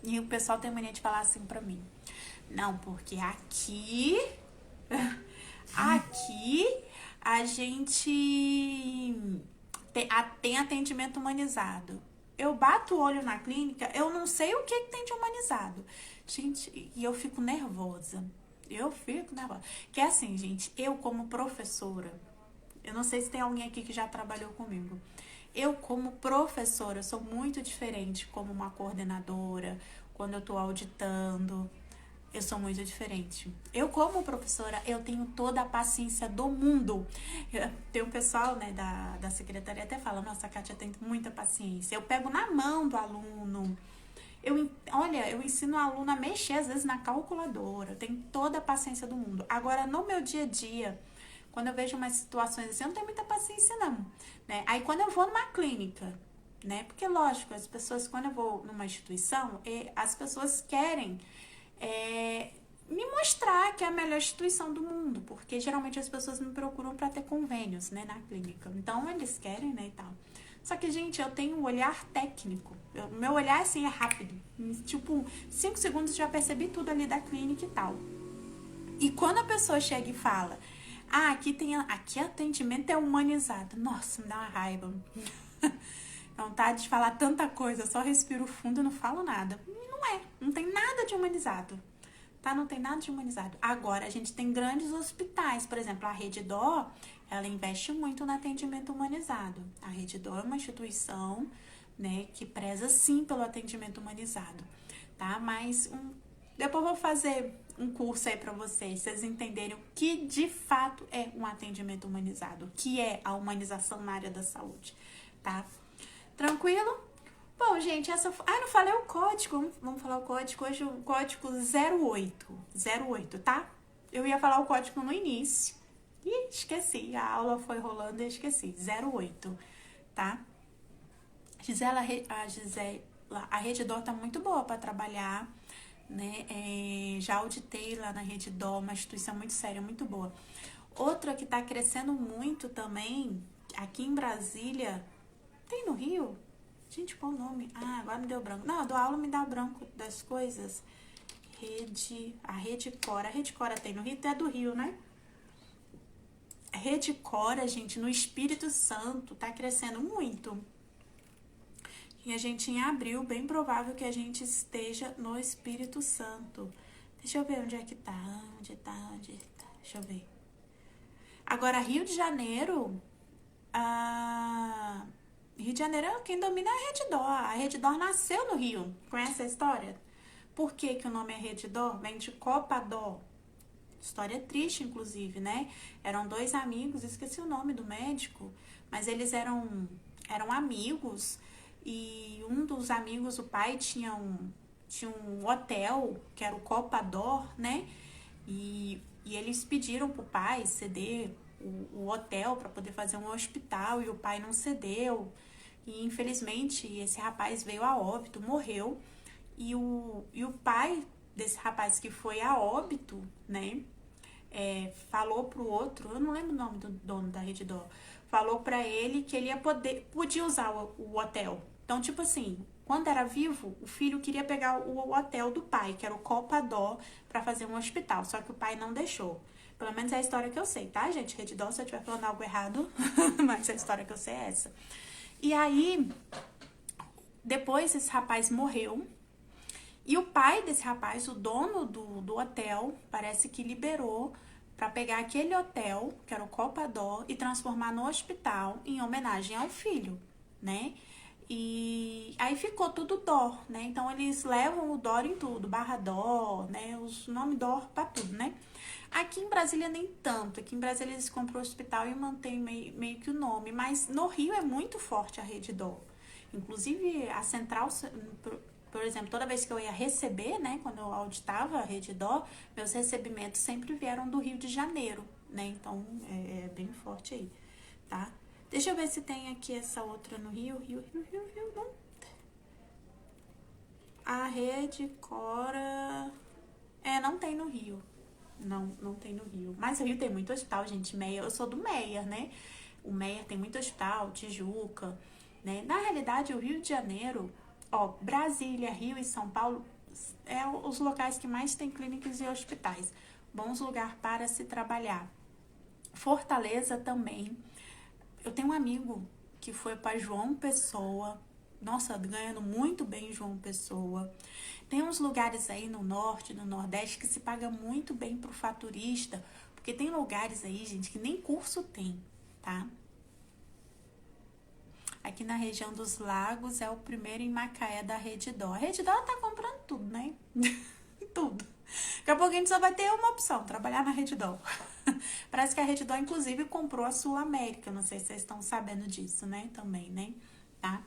e o pessoal tem mania de falar assim pra mim. Não, porque aqui a gente tem atendimento humanizado. Eu bato o olho na clínica, eu não sei o que tem de humanizado. Gente, e eu fico nervosa. Que é assim, gente, eu como professora, eu não sei se tem alguém aqui que já trabalhou comigo. Eu como professora sou muito diferente como uma coordenadora, quando eu tô auditando. Eu sou muito diferente. Eu, como professora, eu tenho toda a paciência do mundo. Tem um pessoal, né, da secretaria até fala, nossa, a Kátia tem muita paciência. Eu pego na mão do aluno. Eu ensino o aluno a mexer, às vezes, na calculadora. Eu tenho toda a paciência do mundo. Agora, no meu dia a dia, quando eu vejo umas situações assim, eu não tenho muita paciência, não. Né? Aí, quando eu vou numa clínica, né? Porque, lógico, as pessoas, quando eu vou numa instituição, as pessoas querem... me mostrar que é a melhor instituição do mundo, porque geralmente as pessoas me procuram para ter convênios, né, na clínica. Então, eles querem, né, e tal. Só que, gente, eu tenho um olhar técnico. Meu olhar, assim, é rápido. Tipo, 5 segundos já percebi tudo ali da clínica e tal. E quando a pessoa chega e fala, aqui atendimento é humanizado. Nossa, me dá uma raiva. vontade de falar tanta coisa, só respiro fundo e não falo nada. Não tem nada de humanizado, tá? Não tem nada de humanizado. Agora, a gente tem grandes hospitais, por exemplo, a Rede Dó, ela investe muito no atendimento humanizado. A Rede Dó é uma instituição, né, que preza sim pelo atendimento humanizado, tá? Mas depois eu vou fazer um curso aí pra vocês entenderem o que de fato é um atendimento humanizado, o que é a humanização na área da saúde, tá? Tranquilo? Bom, gente, não falei o código. Vamos falar o código. Hoje o código 08, tá? Eu ia falar o código no início. Ih, esqueci. A aula foi rolando e esqueci. 08, tá? A Rede Dó tá muito boa para trabalhar, né? Já auditei lá na Rede Dó, uma instituição muito séria, muito boa. Outra que tá crescendo muito também, aqui em Brasília, tem no Rio? Gente, qual o nome? Ah, agora me deu branco. Não, eu dou aula, me dá branco das coisas. A Rede Cora. A Rede Cora tem no Rio, é do Rio, né? A Rede Cora, gente, no Espírito Santo, tá crescendo muito. E a gente em abril, bem provável que a gente esteja no Espírito Santo. Deixa eu ver onde é que tá. Onde tá? Deixa eu ver. Agora, Rio de Janeiro... Rio de Janeiro, quem domina é a Rede Dó. A Rede Dó nasceu no Rio. Conhece a história? Por que o nome é Rede Dó? Vem de Copa Dó. História triste, inclusive, né? Eram dois amigos, esqueci o nome do médico, mas eles eram amigos, e um dos amigos, o pai, tinha um hotel, que era o Copa Dó, né? E eles pediram pro pai ceder o hotel para poder fazer um hospital, e o pai não cedeu, e infelizmente esse rapaz veio a óbito, morreu, e o pai desse rapaz que foi a óbito, né, falou pro outro, eu não lembro o nome do dono da Rede Dó, falou para ele que ele podia usar o hotel. Então, tipo assim, quando era vivo, o filho queria pegar o hotel do pai, que era o Copa Dó, para fazer um hospital, só que o pai não deixou. Pelo menos é a história que eu sei, tá, gente? Rede Dó, se eu estiver falando algo errado, mas a história que eu sei é essa. E aí, depois esse rapaz morreu, e o pai desse rapaz, o dono do hotel, parece que liberou para pegar aquele hotel, que era o Copa Dó, e transformar no hospital em homenagem ao filho, né? E aí ficou tudo Dó, né? Então eles levam o Dó em tudo, barra Dó, né? Os nomes Dó pra tudo, né? Aqui em Brasília nem tanto. Aqui em Brasília eles compram o hospital e mantêm meio que o nome. Mas no Rio é muito forte a Rede Dó. Inclusive a central, por exemplo, toda vez que eu ia receber, né? Quando eu auditava a Rede Dó, meus recebimentos sempre vieram do Rio de Janeiro, né? Então é bem forte aí, tá? Deixa eu ver se tem aqui essa outra no Rio. Rio, não. A Rede Cora... não tem no Rio. Não tem no Rio. Mas o Rio tem muito hospital, gente. Meia, eu sou do Meia, né? O Meia tem muito hospital, Tijuca, né? Na realidade, o Rio de Janeiro, Brasília, Rio e São Paulo é os locais que mais tem clínicas e hospitais. Bons lugares para se trabalhar. Fortaleza também. Eu tenho um amigo que foi para João Pessoa. Nossa, ganhando muito bem em João Pessoa. Tem uns lugares aí no norte, no nordeste, que se paga muito bem pro faturista, porque tem lugares aí, gente, que nem curso tem, tá? Aqui na região dos lagos é o primeiro em Macaé da Rede Dó. A Rede Dó tá comprando tudo, né? Tudo. Daqui a pouco a gente só vai ter uma opção, trabalhar na Rede Dó. Parece que a Rede Dó, inclusive, comprou a Sul América. Não sei se vocês estão sabendo disso, né? Também, né? Tá?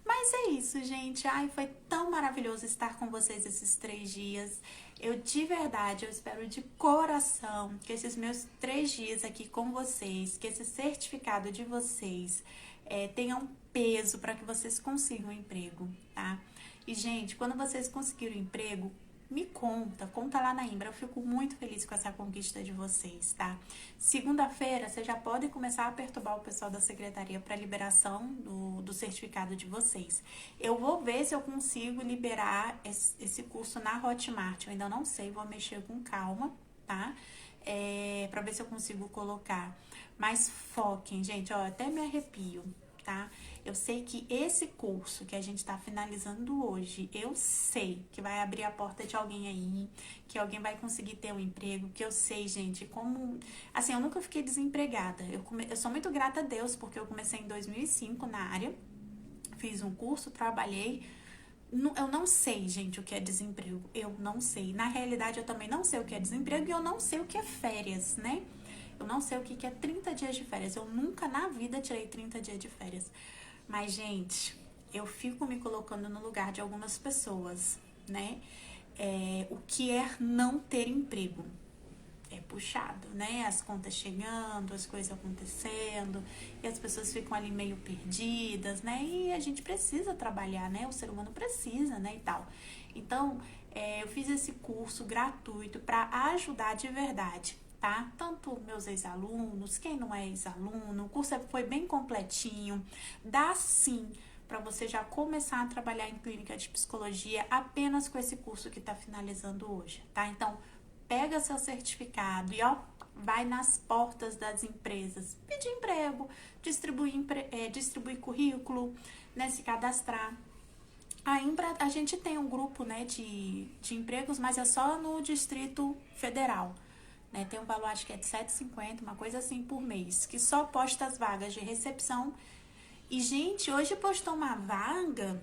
Mas é isso, gente. Ai, foi tão maravilhoso estar com vocês esses 3 dias. Eu, de verdade, eu espero de coração que esses meus 3 dias aqui com vocês, que esse certificado de vocês tenha um peso para que vocês consigam um emprego, tá? E, gente, quando vocês conseguirem um emprego, me conta lá na Imbra. Eu fico muito feliz com essa conquista de vocês, tá? Segunda-feira, vocês já podem começar a perturbar o pessoal da secretaria para liberação do certificado de vocês. Eu vou ver se eu consigo liberar esse curso na Hotmart. Eu ainda não sei, vou mexer com calma, tá? Para ver se eu consigo colocar. Mas foquem, gente, até me arrepio. tá? Eu sei que esse curso que a gente tá finalizando hoje, eu sei que vai abrir a porta de alguém aí, que alguém vai conseguir ter um emprego, que eu sei, gente, como... Assim, eu nunca fiquei desempregada. Eu sou muito grata a Deus, porque eu comecei em 2005 na área, fiz um curso, trabalhei. Eu não sei, gente, o que é desemprego. Eu não sei. Na realidade, eu também não sei o que é desemprego e eu não sei o que é férias, né? Eu não sei o que é 30 dias de férias. Eu nunca na vida tirei 30 dias de férias. Mas, gente, eu fico me colocando no lugar de algumas pessoas, né? O que é não ter emprego? É puxado, né? As contas chegando, as coisas acontecendo, e as pessoas ficam ali meio perdidas, né? E a gente precisa trabalhar, né? O ser humano precisa, né? E tal. Então, eu fiz esse curso gratuito para ajudar de verdade, tá? Tanto meus ex-alunos, quem não é ex-aluno, o curso foi bem completinho, dá sim para você já começar a trabalhar em clínica de psicologia apenas com esse curso que está finalizando hoje, tá? Então, pega seu certificado e, ó, vai nas portas das empresas, pedir emprego, distribuir currículo, né, se cadastrar. A gente tem um grupo, né, de empregos, mas é só no Distrito Federal. Né, tem um valor, acho que é de R$7,50, uma coisa assim, por mês, que só posta as vagas de recepção. E, gente, hoje postou uma vaga,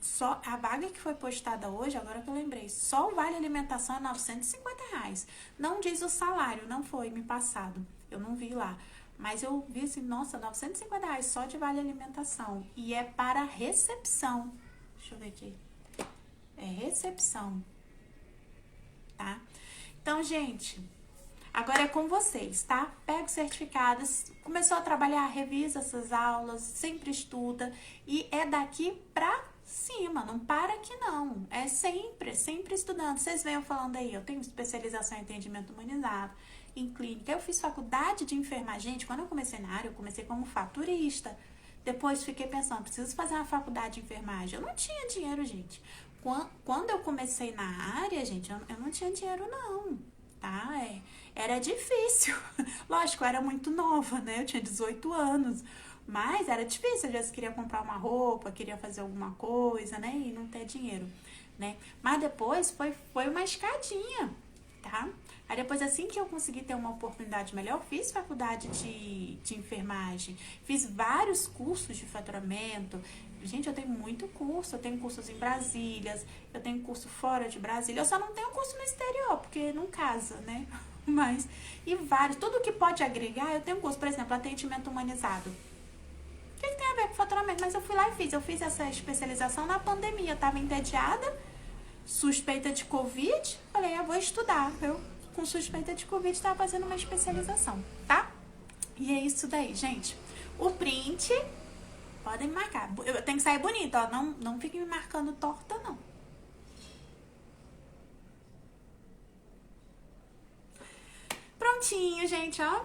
só a vaga que foi postada hoje, agora que eu lembrei, só o vale alimentação é R$950. Não diz o salário, não foi me passado, eu não vi lá. Mas eu vi assim, nossa, R$950 só de vale alimentação. E é para recepção. Deixa eu ver aqui. É recepção. Tá? Então, gente, agora é com vocês, tá? Pega os certificados, começou a trabalhar, revisa essas aulas, sempre estuda. E é daqui pra cima, não para aqui não. É sempre estudando. Vocês venham falando aí, eu tenho especialização em atendimento humanizado, em clínica. Eu fiz faculdade de enfermagem. Gente, quando eu comecei na área, eu comecei como faturista. Depois fiquei pensando, preciso fazer uma faculdade de enfermagem. Eu não tinha dinheiro, gente. Quando eu comecei na área, gente, eu não tinha dinheiro não, tá? Era difícil. Lógico, eu era muito nova, né? Eu tinha 18 anos. Mas era difícil, eu já queria comprar uma roupa, queria fazer alguma coisa, né? E não ter dinheiro, né? Mas depois foi uma escadinha, tá? Aí depois, assim que eu consegui ter uma oportunidade melhor, fiz faculdade de enfermagem, fiz vários cursos de faturamento. Gente, eu tenho muito curso, eu tenho cursos em Brasília, eu tenho curso fora de Brasília, eu só não tenho curso no exterior, porque não casa, né? Mas, e vários, tudo que pode agregar, eu tenho curso, por exemplo, atendimento humanizado. O que tem a ver com faturamento? Mas eu fui lá e fiz essa especialização na pandemia, eu tava entediada, suspeita de Covid, falei, eu vou estudar. Eu, com suspeita de Covid, estava fazendo uma especialização, tá? E é isso daí, gente. O print, podem me marcar. Eu tenho que sair bonita, ó. Não fiquem me marcando torta, não. Prontinho, gente, ó.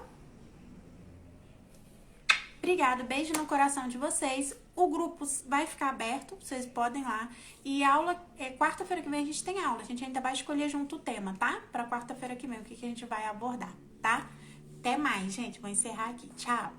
Obrigada, beijo no coração de vocês. O grupo vai ficar aberto, vocês podem ir lá. E a aula, quarta-feira que vem a gente tem aula. A gente ainda vai escolher junto o tema, tá? Pra quarta-feira que vem, o que a gente vai abordar, tá? Até mais, gente. Vou encerrar aqui. Tchau.